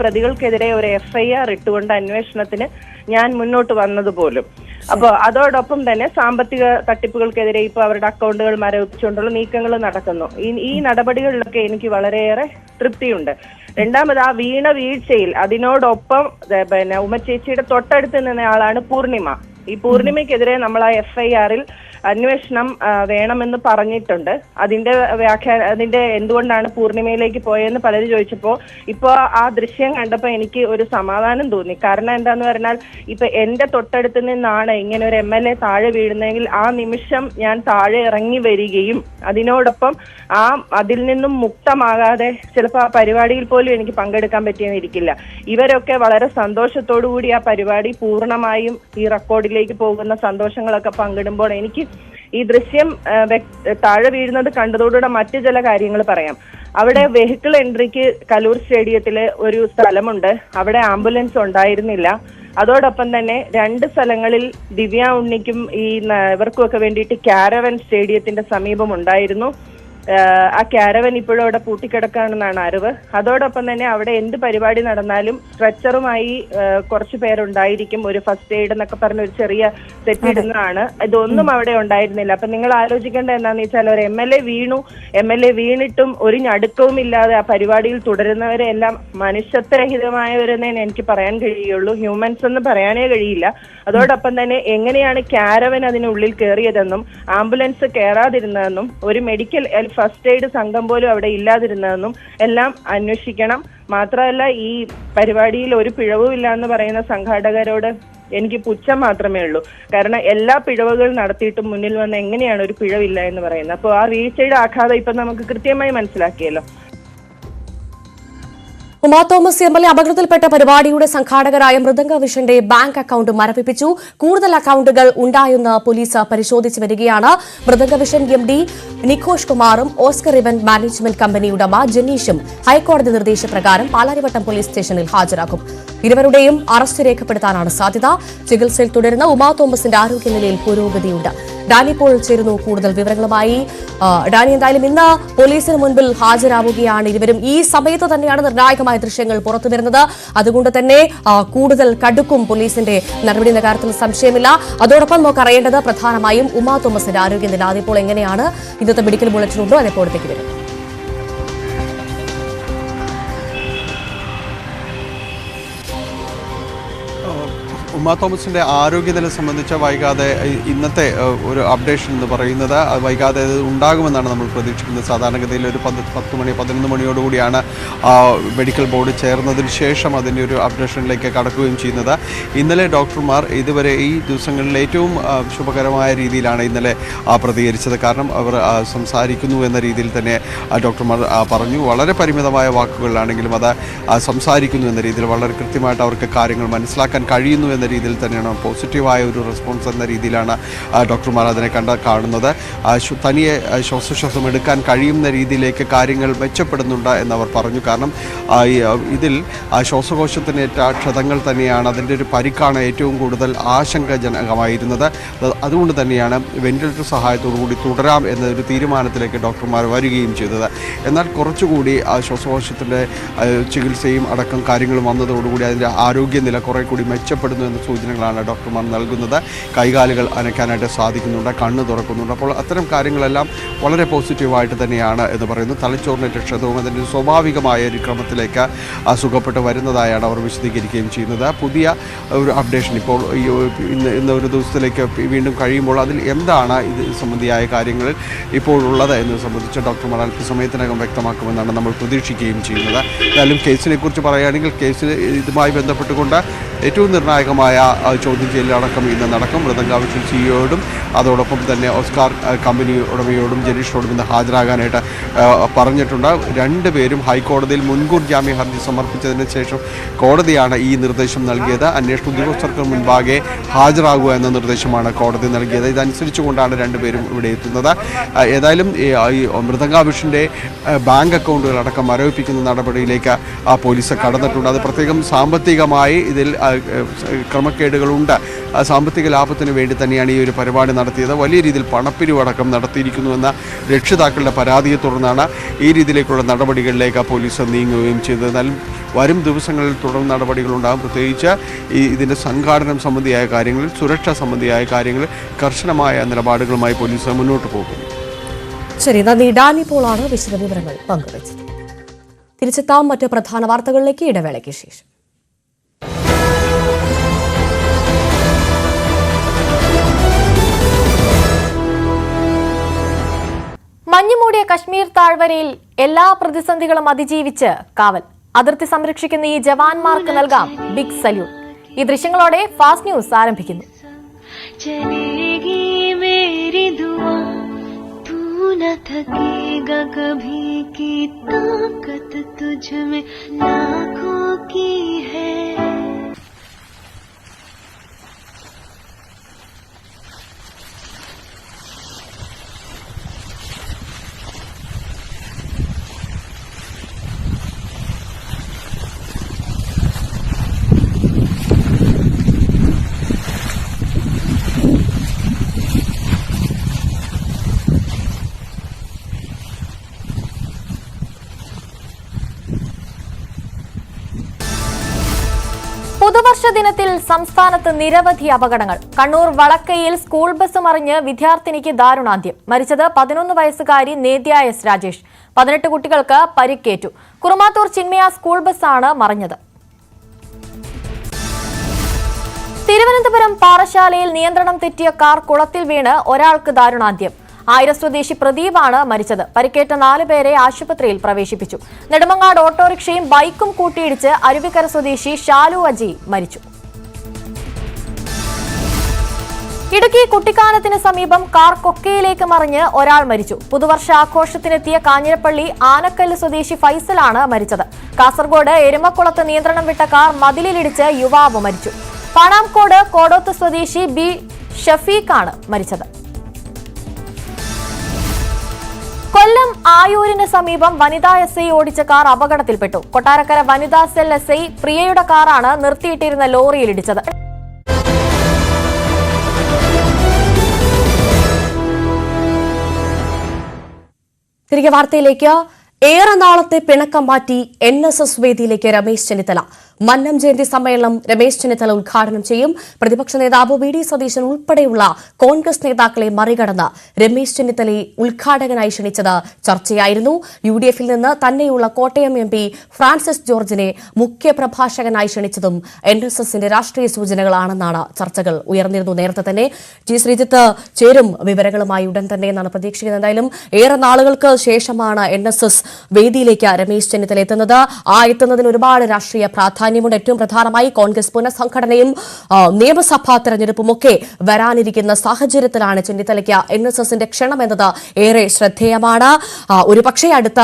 പ്രതികൾക്കെതിരെ ഒരു FIR ഇട്ടുകൊണ്ട് അന്വേഷണത്തിന് ഞാൻ മുന്നോട്ട് വന്നതുപോലും. അപ്പോൾ അതോടൊപ്പം തന്നെ സാമ്പത്തിക തട്ടിപ്പുകൾക്കെതിരെ ഇപ്പൊ അവരുടെ അക്കൗണ്ടുകൾ മരവിപ്പിച്ചുകൊണ്ടുള്ള നീക്കങ്ങൾ നടക്കുന്നു. ഈ നടപടികളിലൊക്കെ എനിക്ക് വളരെയേറെ തൃപ്തിയുണ്ട്. രണ്ടാമത് ആ വീഴ്ചയിൽ അതിനോടൊപ്പം പിന്നെ ഉമ്മച്ചേച്ചിയുടെ തൊട്ടടുത്ത് നിന്ന ആളാണ് പൂർണിമ. ഈ പൂർണിമയ്ക്കെതിരെ നമ്മൾ ആ FIR-ൽ അന്വേഷണം വേണമെന്ന് പറഞ്ഞിട്ടുണ്ട്. അതിന്റെ എന്തുകൊണ്ടാണ് പൂർണിമയിലേക്ക് പോയെന്ന് പലരും ചോദിച്ചപ്പോൾ ഇപ്പൊ ആ ദൃശ്യം കണ്ടപ്പോൾ എനിക്ക് ഒരു സമാധാനം തോന്നി. കാരണം എന്താന്ന് പറഞ്ഞാൽ ഇപ്പൊ എന്റെ തൊട്ടടുത്ത് നിന്നാണ് ഇങ്ങനെ ഒരു MLA താഴെ വീഴുന്നതെങ്കിൽ ആ നിമിഷം ഞാൻ താഴെ ഇറങ്ങി വരികയും അതിനോടൊപ്പം അതിൽ നിന്നും മുക്തമാകാതെ ചിലപ്പോൾ ആ പരിപാടിയിൽ പോലും എനിക്ക് പങ്കെടുക്കാൻ പറ്റിയെന്നിരിക്കില്ല. ഇവരൊക്കെ വളരെ സന്തോഷത്തോടു കൂടി ആ പരിപാടി പൂർണ്ണമായും ഈ റെക്കോർഡിലേക്ക് പോകുന്ന സന്തോഷങ്ങളൊക്കെ പങ്കിടുമ്പോൾ എനിക്ക് ഈ ദൃശ്യം താഴെ വീഴുന്നത് കണ്ടതോടുകൂടെ മറ്റു ചില കാര്യങ്ങൾ പറയാം. അവിടെ വെഹിക്കിൾ എൻട്രിക്ക് കലൂർ സ്റ്റേഡിയത്തില് ഒരു സ്ഥലമുണ്ട്. അവിടെ ആംബുലൻസ് ഉണ്ടായിരുന്നില്ല. അതോടൊപ്പം തന്നെ 2 സ്ഥലങ്ങളിൽ ദിവ്യ ഉണ്ണിക്കും ഇവർക്കും ഒക്കെ വേണ്ടിയിട്ട് കാരവൻ സ്റ്റേഡിയത്തിന്റെ സമീപം ഉണ്ടായിരുന്നു. ആ കാരവൻ ഇപ്പോഴും അവിടെ പൂട്ടിക്കിടക്കാണെന്നാണ് അറിവ്. അതോടൊപ്പം തന്നെ അവിടെ എന്ത് പരിപാടി നടന്നാലും സ്ട്രെച്ചറുമായി കുറച്ചു പേരുണ്ടായിരിക്കും. ഒരു ഫസ്റ്റ് എയ്ഡ് എന്നൊക്കെ പറഞ്ഞ ഒരു ചെറിയ സെറ്റ് ഇടുന്നതാണ്. ഇതൊന്നും അവിടെ ഉണ്ടായിരുന്നില്ല. അപ്പൊ നിങ്ങൾ ആലോചിക്കേണ്ട എന്താണെന്ന് വെച്ചാൽ ഒരു MLA വീണിട്ടും ഒരു ഞടുക്കവും ഇല്ലാതെ ആ പരിപാടിയിൽ തുടരുന്നവരെ എല്ലാം മനുഷ്യത്വരഹിതമായവരെന്നേ എനിക്ക് പറയാൻ കഴിയുള്ളൂ. ഹ്യൂമൻസ് എന്ന് പറയാനേ കഴിയില്ല. അതോടൊപ്പം തന്നെ എങ്ങനെയാണ് കാരവൻ അതിനുള്ളിൽ കയറിയതെന്നും ആംബുലൻസ് കയറാതിരുന്നതെന്നും ഒരു മെഡിക്കൽ ഫസ്റ്റ് എയ്ഡ് സംഘം പോലും അവിടെ ഇല്ലാതിരുന്നതെന്നും എല്ലാം അന്വേഷിക്കണം. മാത്രമല്ല ഈ പരിപാടിയിൽ ഒരു പിഴവും ഇല്ല എന്ന് പറയുന്ന സംഘാടകരോട് എനിക്ക് പുച്ഛം മാത്രമേ ഉള്ളൂ. കാരണം എല്ലാ പിഴവുകൾ നടത്തിയിട്ടും മുന്നിൽ വന്ന് എങ്ങനെയാണ് ഒരു പിഴവില്ല എന്ന് പറയുന്നത്? അപ്പോൾ ആ വീഴ്ചയുടെ ആഘാതം ഇപ്പൊ നമുക്ക് കൃത്യമായി മനസ്സിലാക്കിയല്ലോ.
ഉമാ തോമസ് MLA അപകടത്തിൽപ്പെട്ട പരിപാടിയുടെ സംഘാടകരായ മൃദംഗ വിഷന്റെ ബാങ്ക് അക്കൌണ്ട് മരവിപ്പിച്ചു. കൂടുതൽ അക്കൌണ്ടുകൾ ഉണ്ടായെന്ന് പോലീസ് പരിശോധിച്ചു വരികയാണ്. മൃദംഗ വിഷൻ MD നിഖോഷ് കുമാറും ഓസ്കർ ഇവന്റ് മാനേജ്മെന്റ് കമ്പനി ഉടമ ജനീഷും ഹൈക്കോടതി നിർദ്ദേശപ്രകാരം പാലാരിവട്ടം പോലീസ് സ്റ്റേഷനിൽ ഹാജരാക്കും. ഇരുവരുടെയും അറസ്റ്റ് രേഖപ്പെടുത്താനാണ് സാധ്യത. ചികിത്സയിൽ തുടരുന്ന ഉമാ തോമസിന്റെ ആരോഗ്യനിലയിൽ പുരോഗതിയുണ്ട്. ഡാനി പോൾ ചേരുന്നു കൂടുതൽ വിവരങ്ങളുമായി. ഡാനി, എന്തായാലും ഇന്ന് പോലീസിന് മുൻപിൽ ഹാജരാവുകയാണ് ഇരുവരും. ഈ സമയത്ത് തന്നെയാണ് നിർണായകമായ ദൃശ്യങ്ങൾ പുറത്തുവരുന്നത്. അതുകൊണ്ട് തന്നെ കൂടുതൽ കടുക്കും പോലീസിന്റെ നടപടിയുടെ കാര്യത്തിൽ സംശയമില്ല. അതോടൊപ്പം നമുക്ക് അറിയേണ്ടത് പ്രധാനമായും ഉമാ തോമസിന്റെ ആരോഗ്യനില അതിപ്പോൾ എങ്ങനെയാണ്? ഇന്നത്തെ മെഡിക്കൽ ബുള്ളറ്റിനുണ്ടോ? അതെപ്പോഴത്തേക്ക് വരും?
ഉമാ തോമസിന്റെ ആരോഗ്യനില സംബന്ധിച്ച് വൈകാതെ ഇന്നത്തെ ഒരു അപ്ഡേഷൻ എന്ന് പറയുന്നത് വൈകാതെ അത് ഉണ്ടാകുമെന്നാണ് നമ്മൾ പ്രതീക്ഷിക്കുന്നത്. സാധാരണഗതിയിൽ ഒരു 10 മണി 11 മണിയോടുകൂടിയാണ് മെഡിക്കൽ ബോർഡ് ചേർന്നതിന് ശേഷം അതിൻ്റെ ഒരു അപ്ഡേഷനിലേക്ക് കടക്കുകയും ചെയ്യുന്നത്. ഇന്നലെ ഡോക്ടർമാർ ഇതുവരെ ഈ ദിവസങ്ങളിൽ ഏറ്റവും ശുഭകരമായ രീതിയിലാണ് ഇന്നലെ പ്രതികരിച്ചത്. കാരണം അവർ സംസാരിക്കുന്നു എന്ന രീതിയിൽ തന്നെ ഡോക്ടർമാർ പറഞ്ഞു. വളരെ പരിമിതമായ വാക്കുകളിലാണെങ്കിലും അത് സംസാരിക്കുന്നു എന്ന രീതിയിൽ വളരെ കൃത്യമായിട്ട് അവർക്ക് കാര്യങ്ങൾ മനസ്സിലാക്കാൻ കഴിയുന്നു എന്ന രീതിയിൽ തന്നെയാണ് പോസിറ്റീവായ ഒരു റെസ്പോൺസ് എന്ന രീതിയിലാണ് ഡോക്ടർമാർ അതിനെ കാണുന്നത്. തനിയെ ശ്വാസോച്ഛ്വാസം എടുക്കാൻ കഴിയുന്ന രീതിയിലേക്ക് കാര്യങ്ങൾ മെച്ചപ്പെടുന്നുണ്ട് എന്നവർ പറഞ്ഞു. കാരണം ഇതിൽ ശ്വാസകോശത്തിനേറ്റ ക്ഷതങ്ങൾ തന്നെയാണ്, അതിൻ്റെ ഒരു പരിക്കാണ് ഏറ്റവും കൂടുതൽ ആശങ്കജനകമായിരുന്നത്. അതുകൊണ്ട് തന്നെയാണ് വെന്റിലേറ്റർ സഹായത്തോടു കൂടി തുടരാം എന്നൊരു തീരുമാനത്തിലേക്ക് ഡോക്ടർമാർ വരികയും ചെയ്തത്. എന്നാൽ കുറച്ചുകൂടി ശ്വാസകോശത്തിൻ്റെ ചികിത്സയും അടക്കം കാര്യങ്ങളും വന്നതോടുകൂടി അതിൻ്റെ ആരോഗ്യനില കുറെ കൂടി മെച്ചപ്പെടുന്നു എന്ന സൂചനകളാണ് ഡോക്ടർമാർ നൽകുന്നത്. കൈകാലുകൾ അനക്കാനായിട്ട് സാധിക്കുന്നുണ്ട്, കണ്ണ് തുറക്കുന്നുണ്ട്. അപ്പോൾ അത്തരം കാര്യങ്ങളെല്ലാം വളരെ പോസിറ്റീവായിട്ട് തന്നെയാണ് എന്ന് പറയുന്നു. തലച്ചോറിനേറ്റ ക്ഷതവും അതിൻ്റെ സ്വാഭാവികമായ ഒരു ക്രമത്തിലേക്ക് സുഖപ്പെട്ട് വരുന്നതായാണ് അവർ വിശദീകരിക്കുകയും ചെയ്യുന്നത്. പുതിയ ഒരു അപ്ഡേഷൻ ഇപ്പോൾ ഇന്ന് ഒരു ദിവസത്തിലേക്ക് വീണ്ടും കഴിയുമ്പോൾ അതിൽ എന്താണ് ഇത് സംബന്ധിയായ കാര്യങ്ങളിൽ ഇപ്പോഴുള്ളത് എന്നത് സംബന്ധിച്ച് ഡോക്ടർമാർ അല്പസമയത്തിനകം വ്യക്തമാക്കുമെന്നാണ് നമ്മൾ പ്രതീക്ഷിക്കുകയും ചെയ്യുന്നത്. എന്തായാലും കേസിനെ കുറിച്ച് പറയുകയാണെങ്കിൽ കേസിന് ഇതുമായി ബന്ധപ്പെട്ടുകൊണ്ട് ഏറ്റവും നിർണായകമായ ചോദ്യം ചെയ്യലടക്കം ഇന്ന് നടക്കും. മൃദംഗ വിഷൻ സിഇഒയോടും അതോടൊപ്പം തന്നെ ഓസ്കാർ കമ്പനി ഉടമയോടും ജനീഷിനോടും ഇന്ന് ഹാജരാകാനായിട്ട് പറഞ്ഞിട്ടുണ്ട്. രണ്ടുപേരും ഹൈക്കോടതിയിൽ മുൻകൂർ ജാമ്യ ഹർജി സമർപ്പിച്ചതിന് ശേഷം കോടതിയാണ് ഈ നിർദ്ദേശം നൽകിയത്. അന്വേഷണ ഉദ്യോഗസ്ഥർക്ക് മുൻപാകെ ഹാജരാകുക എന്ന നിർദ്ദേശമാണ് കോടതി നൽകിയത്. ഇതനുസരിച്ചുകൊണ്ടാണ് രണ്ടുപേരും ഇവിടെ എത്തുന്നത്. ഏതായാലും ഈ മൃദംഗ വിഷൻ്റെ ബാങ്ക് അക്കൗണ്ടുകളടക്കം മരവിപ്പിക്കുന്ന നടപടിയിലേക്ക് പോലീസ് കടന്നിട്ടുണ്ട്. അത് പ്രത്യേകം സാമ്പത്തികമായി ഇതിൽ ക്രമക്കേടുകളുണ്ട്. സാമ്പത്തിക ലാഭത്തിന് വേണ്ടി തന്നെയാണ് ഈ ഒരു പരിപാടി നടത്തിയത്. വലിയ രീതിയിൽ പണപ്പിരിവടക്കം നടത്തിയിരിക്കുന്നുവെന്ന രക്ഷിതാക്കളുടെ പരാതിയെ തുടർന്നാണ് ഈ രീതിയിലേക്കുള്ള നടപടികളിലേക്ക് പോലീസ് നീങ്ങുകയും ചെയ്തത്. എന്നാലും വരും ദിവസങ്ങളിൽ തുടർ നടപടികളുണ്ടാകും. പ്രത്യേകിച്ച് ഇതിൻ്റെ സംഘാടനം സംബന്ധിയായ കാര്യങ്ങളിൽ, സുരക്ഷാ സംബന്ധിയായ കാര്യങ്ങളിൽ കർശനമായ നിലപാടുകളുമായി പോലീസ് മുന്നോട്ട് പോകും.
ശരി, നന്ദി. ഡാനി പോളാണ് വിശദവിവരങ്ങൾ പങ്കുവച്ചത്. തിരിച്ചെത്താം മറ്റ് പ്രധാന വാർത്തകളിലേക്ക് ഇടവേളയ്ക്ക് ശേഷം.
മഞ്ഞുമൂടിയ കശ്മീർ താഴ്വരയിൽ എല്ലാ പ്രതിസന്ധികളും അതിജീവിച്ച് കാവൽ. അതിർത്തി സംരക്ഷിക്കുന്ന ഈ ജവാന്മാർക്ക് നൽകാം ബിഗ് സല്യൂട്ട്. ഈ ദൃശ്യങ്ങളോടെ ഫാസ്റ്റ് ന്യൂസ് ആരംഭിക്കുന്നു. പുതുവർഷ ദിനത്തിൽ സംസ്ഥാനത്ത് നിരവധി അപകടങ്ങൾ. കണ്ണൂർ വളക്കയിൽ സ്കൂൾ ബസ് മറിഞ്ഞ് വിദ്യാർത്ഥിനിക്ക് ദാരുണാന്ത്യം. മരിച്ചത് 11 വയസ്സുകാരി നേദ്യ എസ് രാജേഷ്. 18 കുട്ടികൾക്ക് പരിക്കേറ്റു. കുറുമാത്തൂർ ചിന്മയ സ്കൂൾ ബസ്സാണ് മറിഞ്ഞത്. തിരുവനന്തപുരം പാറശാലയിൽ നിയന്ത്രണം തെറ്റിയ കാർ കുളത്തിൽ വീണ് ഒരാൾക്ക് ദാരുണാന്ത്യം. ആയിരം സ്വദേശി പ്രദീപാണ് മരിച്ചത്. പരിക്കേറ്റ 4 പേരെ ആശുപത്രിയിൽ പ്രവേശിപ്പിച്ചു. നെടുമങ്ങാട് ഓട്ടോറിക്ഷയും ബൈക്കും കൂട്ടിയിടിച്ച് അരുവിക്കര സ്വദേശി ഷാലു അജി മരിച്ചു. ഇടുക്കി കുട്ടിക്കാനത്തിന് സമീപം കാർ കൊക്കയിലേക്ക് മറിഞ്ഞ് ഒരാൾ മരിച്ചു. പുതുവർഷ ആഘോഷത്തിനെത്തിയ കാഞ്ഞിരപ്പള്ളി ആനക്കല്ല് സ്വദേശി ഫൈസലാണ് മരിച്ചത്. കാസർഗോഡ് എരുമക്കുളത്ത് നിയന്ത്രണം വിട്ട കാർ മതിലിലിടിച്ച് യുവാവ് മരിച്ചു. പാണാംകോട് കോടോത്ത് സ്വദേശി ബി ഷഫീഖാണ് മരിച്ചത്. കൊല്ലം ആയൂരിന് സമീപം വനിതാ എസ്ഐ ഓടിച്ച കാർ അപകടത്തിൽപ്പെട്ടു. കൊട്ടാരക്കര വനിതാ സെൽ എസ്ഐ പ്രിയയുടെ കാറാണ് നിർത്തിയിട്ടിരുന്ന ലോറിയിലിടിച്ചത്.
തിരികെ വാർത്തയിലേക്ക്. ഏറെ നാളത്തെ പിണക്കം മാറ്റി NSS വേദിയിലേക്ക് രമേശ് ചെന്നിത്തല. മന്നം ജയന്തി സമ്മേളനം രമേശ് ചെന്നിത്തല ഉദ്ഘാടനം ചെയ്യും. പ്രതിപക്ഷ നേതാവ് വി ഡി സതീശൻ ഉൾപ്പെടെയുള്ള കോൺഗ്രസ് നേതാക്കളെ മറികടന്ന് രമേശ് ചെന്നിത്തലയെ ഉദ്ഘാടകനായി ക്ഷണിച്ചത് ചർച്ചയായിരുന്നു. UDF-ൽ നിന്ന് തന്നെയുള്ള കോട്ടയം MP ഫ്രാൻസിസ് ജോർജിനെ മുഖ്യപ്രഭാഷകനായി ക്ഷണിച്ചതും NSS-ന്റെ രാഷ്ട്രീയ സൂചനകളാണെന്നാണ് ചർച്ചകൾ ഉയർന്നിരുന്നു. നേരത്തെ തന്നെ G. ശ്രീജിത്ത് ചേരും വിവരങ്ങളുമായി ഉടൻ തന്നെ എന്നാണ് പ്രതീക്ഷിക്കുന്നത്. എന്തായാലും ഏറെ നാളുകൾക്ക് ശേഷമാണ് NSS വേദിയിലേക്ക് രമേശ് ചെന്നിത്തല എത്തുന്നത്. എത്തുന്നതിന് ഒരുപാട് രാഷ്ട്രീയ പ്രാധാന്യമുണ്ട്. ഏറ്റവും പ്രധാനമായി കോൺഗ്രസ് പുനഃസംഘടനയും നിയമസഭാ തെരഞ്ഞെടുപ്പും ഒക്കെ വരാനിരിക്കുന്ന സാഹചര്യത്തിലാണ് ചെന്നിത്തലയ്ക്ക് NSS-ന്റെ ക്ഷണം എന്നത് ഏറെ ശ്രദ്ധേയമാണ്. ഒരുപക്ഷെ അടുത്ത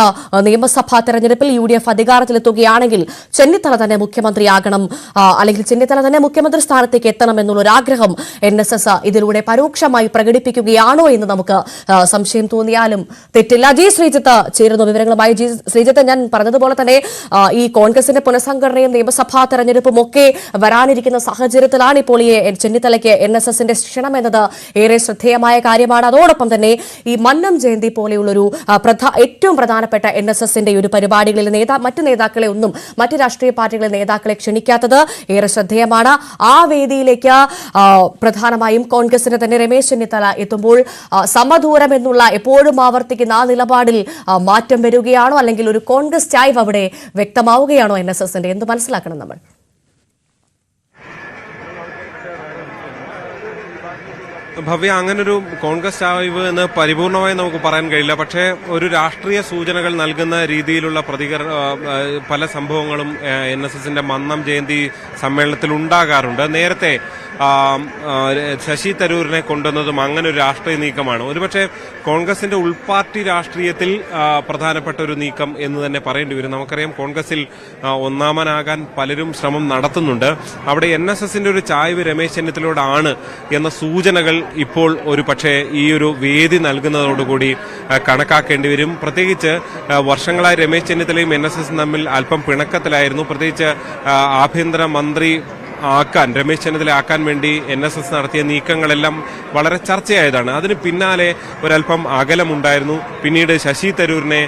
നിയമസഭാ തെരഞ്ഞെടുപ്പിൽ UDF അധികാരത്തിലെത്തുകയാണെങ്കിൽ ചെന്നിത്തല തന്നെ മുഖ്യമന്ത്രിയാകണം, അല്ലെങ്കിൽ ചെന്നിത്തല തന്നെ മുഖ്യമന്ത്രി സ്ഥാനത്തേക്ക് എത്തണം എന്നുള്ളൊരാഗ്രഹം NSS ഇതിലൂടെ പരോക്ഷമായി പ്രകടിപ്പിക്കുകയാണോ എന്ന് നമുക്ക് സംശയം തോന്നിയാലും തെറ്റില്ല. G. ശ്രീജിത്ത് ചേരുന്ന വിവരങ്ങളുമായി. G. ശ്രീജിത്ത്, ഞാൻ പറഞ്ഞതുപോലെ തന്നെ ഈ കോൺഗ്രസിന്റെ പുനഃസംഘടനയും നിയമസഭാ തെരഞ്ഞെടുപ്പും ഒക്കെ വരാനിരിക്കുന്ന സാഹചര്യത്തിലാണ് ഇപ്പോൾ ഈ ചെന്നിത്തലയ്ക്ക് NSS-ന്റെ ക്ഷണം എന്നത് ഏറെ ശ്രദ്ധേയമായ കാര്യമാണ്. അതോടൊപ്പം തന്നെ ഈ മന്നം ജയന്തി പോലെയുള്ളൊരു ഏറ്റവും പ്രധാനപ്പെട്ട NSS-ന്റെ ഒരു പരിപാടികളിൽ മറ്റു നേതാക്കളെ ഒന്നും മറ്റ് രാഷ്ട്രീയ പാർട്ടികളിലെ നേതാക്കളെ ക്ഷണിക്കാത്തത് ഏറെ ശ്രദ്ധേയമാണ്. ആ വേദിയിലേക്ക് പ്രധാനമായും കോൺഗ്രസിന്റെ തന്നെ രമേശ് ചെന്നിത്തല എത്തുമ്പോൾ സമദൂരം എന്നുള്ള എപ്പോഴും ആവർത്തിക്കുന്ന ആ നിലപാടിൽ മാറ്റം വരികയാണോ, അല്ലെങ്കിൽ ഒരു കോൺഗ്രസ് ചായ്വ് അവിടെ വ്യക്തമാവുകയാണോ NSS-ന്റെ? എന്ത് മനസ്സിലാക്കണം നമ്മൾ?
ഭവ്യ, അങ്ങനൊരു കോൺഗ്രസ് ചായ്വ് എന്ന് പരിപൂർണമായി നമുക്ക് പറയാൻ കഴിയില്ല. പക്ഷേ ഒരു രാഷ്ട്രീയ സൂചനകൾ നൽകുന്ന രീതിയിലുള്ള പല സംഭവങ്ങളും NSS-ന്റെ മന്നം ജയന്തി സമ്മേളനത്തിൽ ഉണ്ടാകാറുണ്ട്. നേരത്തെ ശശി തരൂരിനെ കൊണ്ടുവന്നതും അങ്ങനെ ഒരു രാഷ്ട്രീയ നീക്കമാണ്. ഒരുപക്ഷെ കോൺഗ്രസിന്റെ ഉൾപാർട്ടി രാഷ്ട്രീയത്തിൽ പ്രധാനപ്പെട്ട ഒരു നീക്കം എന്ന് തന്നെ പറയേണ്ടി വരും. നമുക്കറിയാം, കോൺഗ്രസിൽ ഒന്നാമനാകാൻ പലരും ശ്രമം നടത്തുന്നുണ്ട്. അവിടെ NSS-ന്റെ ഒരു ചായ്വ് രമേശ് ചെന്നിത്തലയോടാണ് എന്ന സൂചനകൾ ഇപ്പോൾ ഒരു പക്ഷേ ഈ ഒരു വേദി നൽകുന്നതോടുകൂടി കണക്കാക്കേണ്ടി വരും. പ്രത്യേകിച്ച് വർഷങ്ങളായി രമേശ് ചെന്നിത്തലയും NSS-ഉം തമ്മിൽ അല്പം പിണക്കത്തിലായിരുന്നു. പ്രത്യേകിച്ച് ആഭ്യന്തര മന്ത്രി രമേശ് ചെന്നിത്തല ആക്കാൻ വേണ്ടി NSS നടത്തിയ നീക്കങ്ങളെല്ലാം വളരെ ചർച്ചയായതാണ്. അതിന് പിന്നാലെ ഒരല്പം അകലമുണ്ടായിരുന്നു. പിന്നീട് ശശി തരൂരിനെ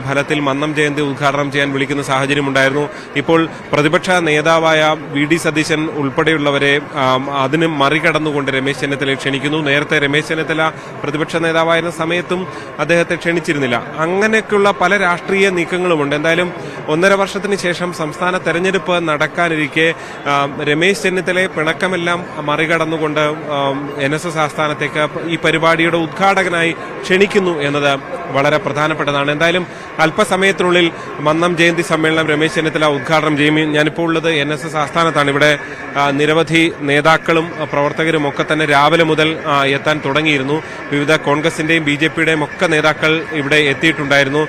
ഫലത്തിൽ മന്നം ജയന്തി ഉദ്ഘാടനം ചെയ്യാൻ വിളിക്കുന്ന സാഹചര്യമുണ്ടായിരുന്നു. ഇപ്പോൾ പ്രതിപക്ഷ നേതാവായ വി ഡി സതീശൻ ഉൾപ്പെടെയുള്ളവരെ അതിന് മറികടന്നുകൊണ്ട് രമേശ് ചെന്നിത്തലയെ ക്ഷണിക്കുന്നു. നേരത്തെ രമേശ് ചെന്നിത്തല പ്രതിപക്ഷ നേതാവായിരുന്ന സമയത്തും അദ്ദേഹത്തെ ക്ഷണിച്ചിരുന്നില്ല. അങ്ങനെയൊക്കെയുള്ള പല രാഷ്ട്രീയ നീക്കങ്ങളുമുണ്ട്. എന്തായാലും 1.5 വർഷത്തിന് ശേഷം സംസ്ഥാന തെരഞ്ഞെടുപ്പ് നടക്കാനിരിക്കെ രമേശ് ചെന്നിത്തലയെ പിണക്കമെല്ലാം മറികടന്നുകൊണ്ട് NSS ആസ്ഥാനത്തേക്ക് ഈ പരിപാടിയുടെ ഉദ്ഘാടകനായി ക്ഷണിക്കുന്നു എന്നത് വളരെ പ്രധാനപ്പെട്ടതാണ്. എന്തായാലും അല്പസമയത്തിനുള്ളിൽ മന്നം ജയന്തി സമ്മേളനം രമേശ് ചെന്നിത്തല ഉദ്ഘാടനം ചെയ്യും. ഞാനിപ്പോൾ ഉള്ളത് NSS ആസ്ഥാനത്താണ്. ഇവിടെ നിരവധി നേതാക്കളും പ്രവർത്തകരും ഒക്കെ തന്നെ രാവിലെ മുതൽ എത്താൻ തുടങ്ങിയിരുന്നു. വിവിധ കോൺഗ്രസിന്റെയും BJPയുടെയും ഒക്കെ നേതാക്കൾ ഇവിടെ എത്തിയിട്ടുണ്ടായിരുന്നു.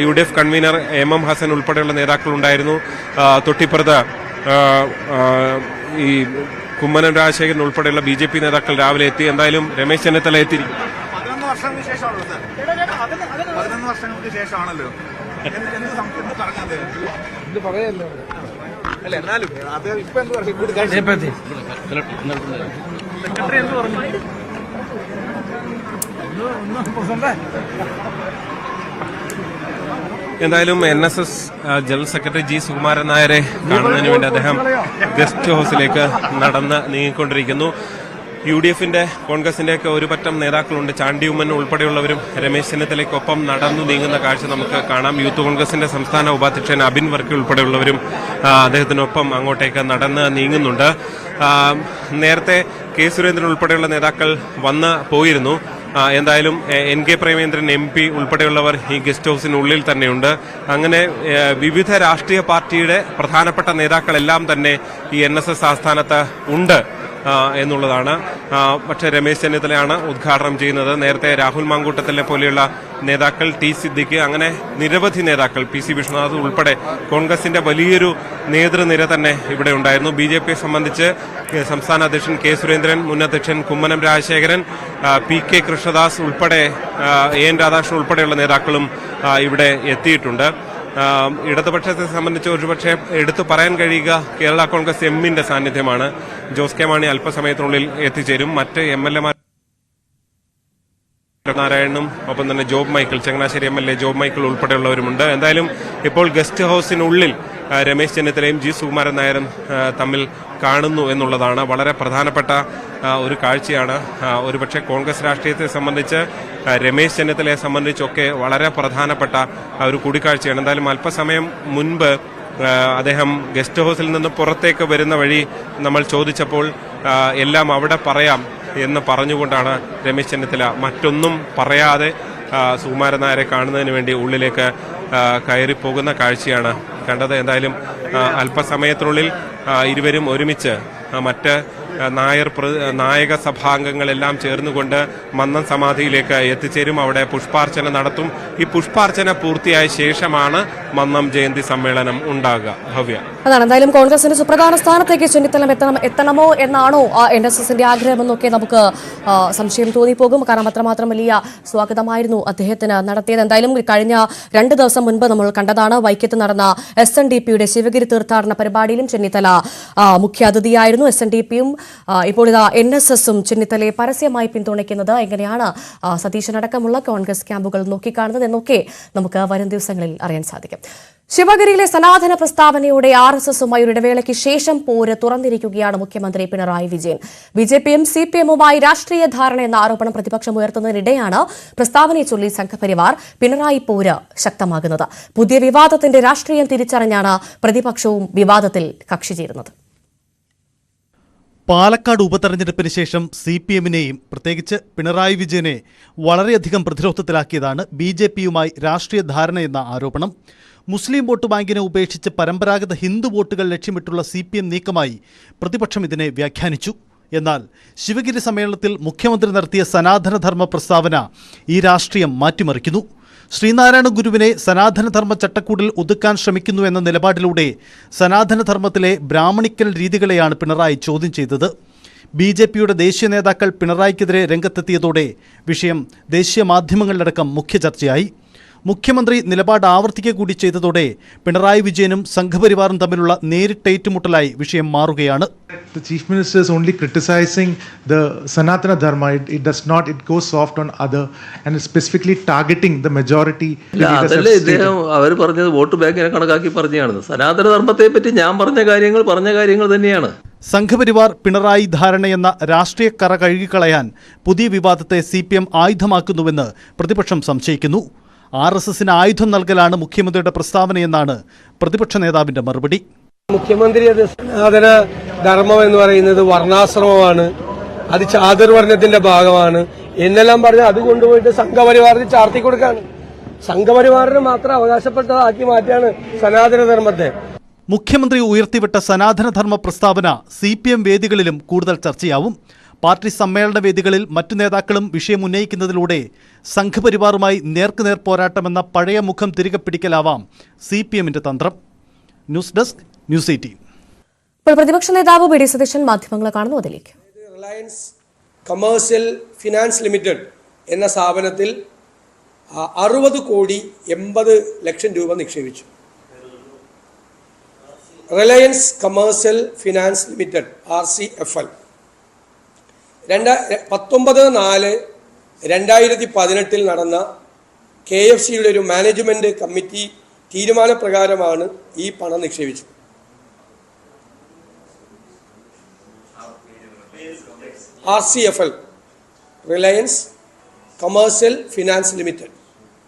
UDF കൺവീനർ MM ഹസൻ ഉൾപ്പെടെയുള്ള നേതാക്കൾ ഉണ്ടായിരുന്നു. തൊട്ടിപ്പുറത്ത് ഈ കുമ്മനം രാജശേഖരൻ ഉൾപ്പെടെയുള്ള BJP നേതാക്കൾ രാവിലെ എത്തി. എന്തായാലും രമേശ് ചെന്നിത്തല എത്തിയിരിക്കും.
11 വർഷങ്ങൾക്ക് ശേഷമാണല്ലോ. ഇത് പറയല്ലോ അല്ല, എന്നാലും അത് ഇപ്പൊ എന്ത് പറയും? സെക്രട്ടറി എന്ത് പറഞ്ഞു?
എന്തായാലും NSS general secretary G Sukumaran നായരെ കാണുന്നതിന് വേണ്ടി അദ്ദേഹം ഗസ്റ്റ് ഹൗസിലേക്ക് നടന്ന് നീങ്ങിക്കൊണ്ടിരിക്കുന്നു. UDFന്റെ കോൺഗ്രസിന്റെ ഒക്കെ ഒരു പറ്റം നേതാക്കളുണ്ട്. ചാണ്ടി ഉമ്മൻ ഉൾപ്പെടെയുള്ളവരും രമേശ് ചെന്നിത്തലയ്ക്കൊപ്പം നടന്നു നീങ്ങുന്ന കാഴ്ച നമുക്ക് കാണാം. യൂത്ത് കോൺഗ്രസിന്റെ സംസ്ഥാന ഉപാധ്യക്ഷൻ അബിൻ വർക്കി ഉൾപ്പെടെയുള്ളവരും അദ്ദേഹത്തിനൊപ്പം അങ്ങോട്ടേക്ക് നടന്ന് നീങ്ങുന്നുണ്ട്. നേരത്തെ K സുരേന്ദ്രൻ ഉൾപ്പെടെയുള്ള നേതാക്കൾ വന്ന് പോയിരുന്നു. എന്തായാലും NK പ്രേമേന്ദ്രൻ MP ഉൾപ്പെടെയുള്ളവർ ഈ ഗസ്റ്റ് ഹൗസിനുള്ളിൽ തന്നെയുണ്ട്. അങ്ങനെ വിവിധ രാഷ്ട്രീയ പാർട്ടിയുടെ പ്രധാനപ്പെട്ട നേതാക്കളെല്ലാം തന്നെ ഈ NSS ആസ്ഥാനത്ത് ഉണ്ട് എന്നുള്ളതാണ്. പക്ഷേ രമേശ് ചെന്നിത്തലയാണ് ഉദ്ഘാടനം ചെയ്യുന്നത്. നേരത്തെ രാഹുൽ മാങ്കൂട്ടത്തിലെ പോലെയുള്ള നേതാക്കൾ, T സിദ്ദിഖ്, അങ്ങനെ നിരവധി നേതാക്കൾ, PC വിശ്വനാഥ് ഉൾപ്പെടെ കോൺഗ്രസിന്റെ വലിയൊരു നേതൃനിര തന്നെ ഇവിടെ ഉണ്ടായിരുന്നു. BJPയെ സംബന്ധിച്ച് സംസ്ഥാന അധ്യക്ഷൻ K സുരേന്ദ്രൻ, മുൻ അധ്യക്ഷൻ കുമ്മനം രാജശേഖരൻ, PK കൃഷ്ണദാസ് ഉൾപ്പെടെ AN രാധാകൃഷ്ണൻ ഉൾപ്പെടെയുള്ള നേതാക്കളും ഇവിടെ എത്തിയിട്ടുണ്ട്. ഇടതുപക്ഷത്തെ സംബന്ധിച്ച് ഒരുപക്ഷെ എടുത്തു പറയാൻ കഴിയുക കേരള കോൺഗ്രസ് എമ്മിന്റെ സാന്നിധ്യമാണ്. ജോസ് കെ മാണി അല്പസമയത്തിനുള്ളിൽ എത്തിച്ചേരും. മറ്റ് MLA നാരായണനും ഒപ്പം തന്നെ ജോബ് മൈക്കിൾ, ചങ്ങനാശ്ശേരി MLA ജോബ് മൈക്കിൾ ഉൾപ്പെടെയുള്ളവരുമുണ്ട്. എന്തായാലും ഇപ്പോൾ ഗസ്റ്റ് ഹൗസിനുള്ളിൽ രമേശ് ചെന്നിത്തലയും G സുകുമാരൻ നായരും തമ്മിൽ കാണുന്നു എന്നുള്ളതാണ് വളരെ പ്രധാനപ്പെട്ട ഒരു കാഴ്ചയാണ്. ഒരുപക്ഷെ കോൺഗ്രസ് രാഷ്ട്രീയത്തെ സംബന്ധിച്ച്, രമേശ് ചെന്നിത്തലയെ സംബന്ധിച്ചൊക്കെ വളരെ പ്രധാനപ്പെട്ട ഒരു കൂടിക്കാഴ്ചയാണ്. എന്തായാലും അല്പസമയം മുൻപ് അദ്ദേഹം ഗസ്റ്റ് ഹൗസിൽ നിന്ന് പുറത്തേക്ക് വരുന്ന വഴി നമ്മൾ ചോദിച്ചപ്പോൾ എല്ലാം അവിടെ പറയാം എന്ന് പറഞ്ഞുകൊണ്ടാണ് രമേശ് ചെന്നിത്തല മറ്റൊന്നും പറയാതെ സുകുമാരൻ നായരെ കാണുന്നതിന് വേണ്ടി ഉള്ളിലേക്ക് കയറിപ്പോകുന്ന കാഴ്ചയാണ് കണ്ടത്. എന്തായാലും അല്പസമയത്തിനുള്ളിൽ ഇരുവരും ഒരുമിച്ച് മറ്റ് നായക സഭാംഗങ്ങളെല്ലാം ചേർന്നുകൊണ്ട് മന്നം സമാധിയിലേക്ക് എത്തിച്ചേരും. അവിടെ പുഷ്പാർച്ചന നടത്തും. ഈ പുഷ്പാർച്ചന പൂർത്തിയായ ശേഷമാണ് മന്നം ജയന്തി സമ്മേളനം ഉണ്ടാകുക. ഭവ്യ,
അതാണ് എന്തായാലും കോൺഗ്രസിന്റെ സുപ്രധാന സ്ഥാനത്തേക്ക് ചെന്നിത്തല എത്തണമോ എന്നാണോ NSSന്റെ ആഗ്രഹമെന്നൊക്കെ നമുക്ക് സംശയം തോന്നിപ്പോകും. കാരണം അത്രമാത്രം വലിയ സ്വാഗതമായിരുന്നു അദ്ദേഹത്തിന് നടത്തിയത്. എന്തായാലും കഴിഞ്ഞ 2 ദിവസം മുൻപ് നമ്മൾ കണ്ടതാണ്, വൈക്കത്ത് നടന്ന SNDPയുടെ ശിവഗിരി തീർത്ഥാടന പരിപാടിയിലും ചെന്നിത്തല മുഖ്യാതിഥിയായിരുന്നു. SNDPയും ഇപ്പോൾ ഇതാ NSSും ചെന്നിത്തലയെ പരസ്യമായി പിന്തുണയ്ക്കുന്നത് എങ്ങനെയാണ് സതീശനടക്കമുള്ള കോൺഗ്രസ് ക്യാമ്പുകൾ നോക്കിക്കാണുന്നത് എന്നൊക്കെ നമുക്ക് വരും ദിവസങ്ങളിൽ അറിയാൻ സാധിക്കും. ശിവഗിരിയിലെ സനാതന പ്രസ്താവനയോടെ RSSുമായി ഒരു ഇടവേളയ്ക്ക് ശേഷം പോര് തുറന്നിരിക്കുകയാണ് മുഖ്യമന്ത്രി പിണറായി വിജയൻ. BJPയും CPMുമായി രാഷ്ട്രീയ ധാരണ എന്ന ആരോപണം പ്രതിപക്ഷം ഉയർത്തുന്നതിനിടെയാണ് പ്രസ്താവനയെ ചൊല്ലി സംഘപരിവാർ പിണറായി പോര് ശക്തമാകുന്നത്. പുതിയ വിവാദത്തിന്റെ രാഷ്ട്രീയം തിരിച്ചറിഞ്ഞാണ് പ്രതിപക്ഷവും വിവാദത്തിൽ കക്ഷി ചേരുന്നത്.
പാലക്കാട് ഉപതെരഞ്ഞെടുപ്പിന് ശേഷം CPMനെയും പ്രത്യേകിച്ച് പിണറായി വിജയനെ വളരെയധികം പ്രതിരോധത്തിലാക്കിയതാണ് BJPയുമായി രാഷ്ട്രീയ ധാരണയെന്ന ആരോപണം. മുസ്ലിം വോട്ട് ബാങ്കിനെ ഉപേക്ഷിച്ച് പരമ്പരാഗത ഹിന്ദു വോട്ടുകൾ ലക്ഷ്യമിട്ടുള്ള CPM നീക്കമായി പ്രതിപക്ഷം ഇതിനെ വ്യാഖ്യാനിച്ചു. എന്നാൽ ശിവഗിരി സമ്മേളനത്തിൽ മുഖ്യമന്ത്രി നടത്തിയ സനാതനധർമ്മ പ്രസ്താവന ഈ രാഷ്ട്രീയം മാറ്റിമറിക്കുന്നു. ശ്രീനാരായണ ഗുരുവിനെ സനാതനധർമ്മ ചട്ടക്കൂടിൽ ഒതുക്കാൻ ശ്രമിക്കുന്നു എന്ന നിലപാടിലൂടെ സനാതനധർമ്മത്തിലെ ബ്രാഹ്മണിക്കൽ രീതികളെയാണ് പിണറായി ചോദ്യം ചെയ്തത്. BJPയുടെ ദേശീയ നേതാക്കൾ പിണറായിക്കെതിരെ രംഗത്തെത്തിയതോടെ വിഷയം ദേശീയ മാധ്യമങ്ങളിലടക്കം മുഖ്യ ചർച്ചയായി. മുഖ്യമന്ത്രി നിലപാട് ആവർത്തിക്കുക കൂടി ചെയ്തതോടെ പിണറായി വിജയനും സംഘപരിവാറും തമ്മിലുള്ള നേരിട്ട ഏറ്റുമുട്ടലായി വിഷയം മാറുകയാണ്.
The chief minister is only criticizing the Sanatana Dharma. It does not. It goes soft on other and is specifically targeting the majority.
അതല്ലേ ഇദ്ദേഹം അവർ പറഞ്ഞത് വോട്ട് ബാങ്കിനെ കണക്കാക്കി പറഞ്ഞതാണ്. സനാതന ധർമ്മത്തെ പറ്റി ഞാൻ പറഞ്ഞ കാര്യങ്ങൾ തന്നെയാണ്.
സംഘപരിവാർ പിണറായി ധാരണയെന്ന രാഷ്ട്രീയ കറ കഴുകിക്കളയാൻ പുതിയ വിവാദത്തെ CPM ആയുധമാക്കുന്നുവെന്ന് പ്രതിപക്ഷം സംശയിക്കുന്നു. RSSന് ആയുധം നൽകലാണ് മുഖ്യമന്ത്രിയുടെ പ്രസ്താവനയെന്നാണ് പ്രതിപക്ഷ നേതാവിന്റെ മറുപടി.
മുഖ്യമന്ത്രി അത് സനാതന
ധർമ്മം എന്ന് പറയുന്നത് വർണ്ണാശ്രമമാണ്, അത് ചാതുർവർണ്ണത്തിന്റെ ഭാഗമാണ് എന്നെല്ലാം പറഞ്ഞ് അത് കൊണ്ടുപോയിട്ട് സംഘപരിവാറിന് ചാർത്തി കൊടുക്കാണ്. സംഘപരിവാറിന് മാത്രം അവകാശപ്പെട്ടതാക്കി മാറ്റിയാണ് സനാതനധർമ്മത്തെ.
മുഖ്യമന്ത്രി ഉയർത്തിവിട്ട സനാതനധർമ്മ പ്രസ്താവന CPM വേദികളിലും കൂടുതൽ ചർച്ചയാവും. പാർട്ടി സമ്മേളന വേദികളിൽ മറ്റു നേതാക്കളും വിഷയം ഉന്നയിക്കുന്നതിലൂടെ സംഘപരിവാറുമായി നേർക്കുനേർ പോരാട്ടമെന്ന പഴയ മുഖം തിരികെ പിടിക്കലാവാം CPMന്റെ തന്ത്രം. News desk news 18.
ഇപ്പോൾ പ്രതിപക്ഷ നേതാവ് വി.ഡി. സതീശൻ മാധ്യമങ്ങളെ കാണുന്നു. അതിലേക്ക്
റിലയൻസ് കമേഴ്സ്യൽ ഫിനാൻസ് ലിമിറ്റഡ് എന്ന സ്ഥാപനത്തിൽ 60,80,00,000 രൂപ നിക്ഷേപിച്ചു. Reliance Commercial Finance limited RCFL 19/4/2018 നടന്ന KFCയുടെ ഒരു മാനേജ്മെന്റ് കമ്മിറ്റി തീരുമാനപ്രകാരമാണ് ഈ പണം നിക്ഷേപിച്ചത്. RCFL Reliance Commercial Finance Limited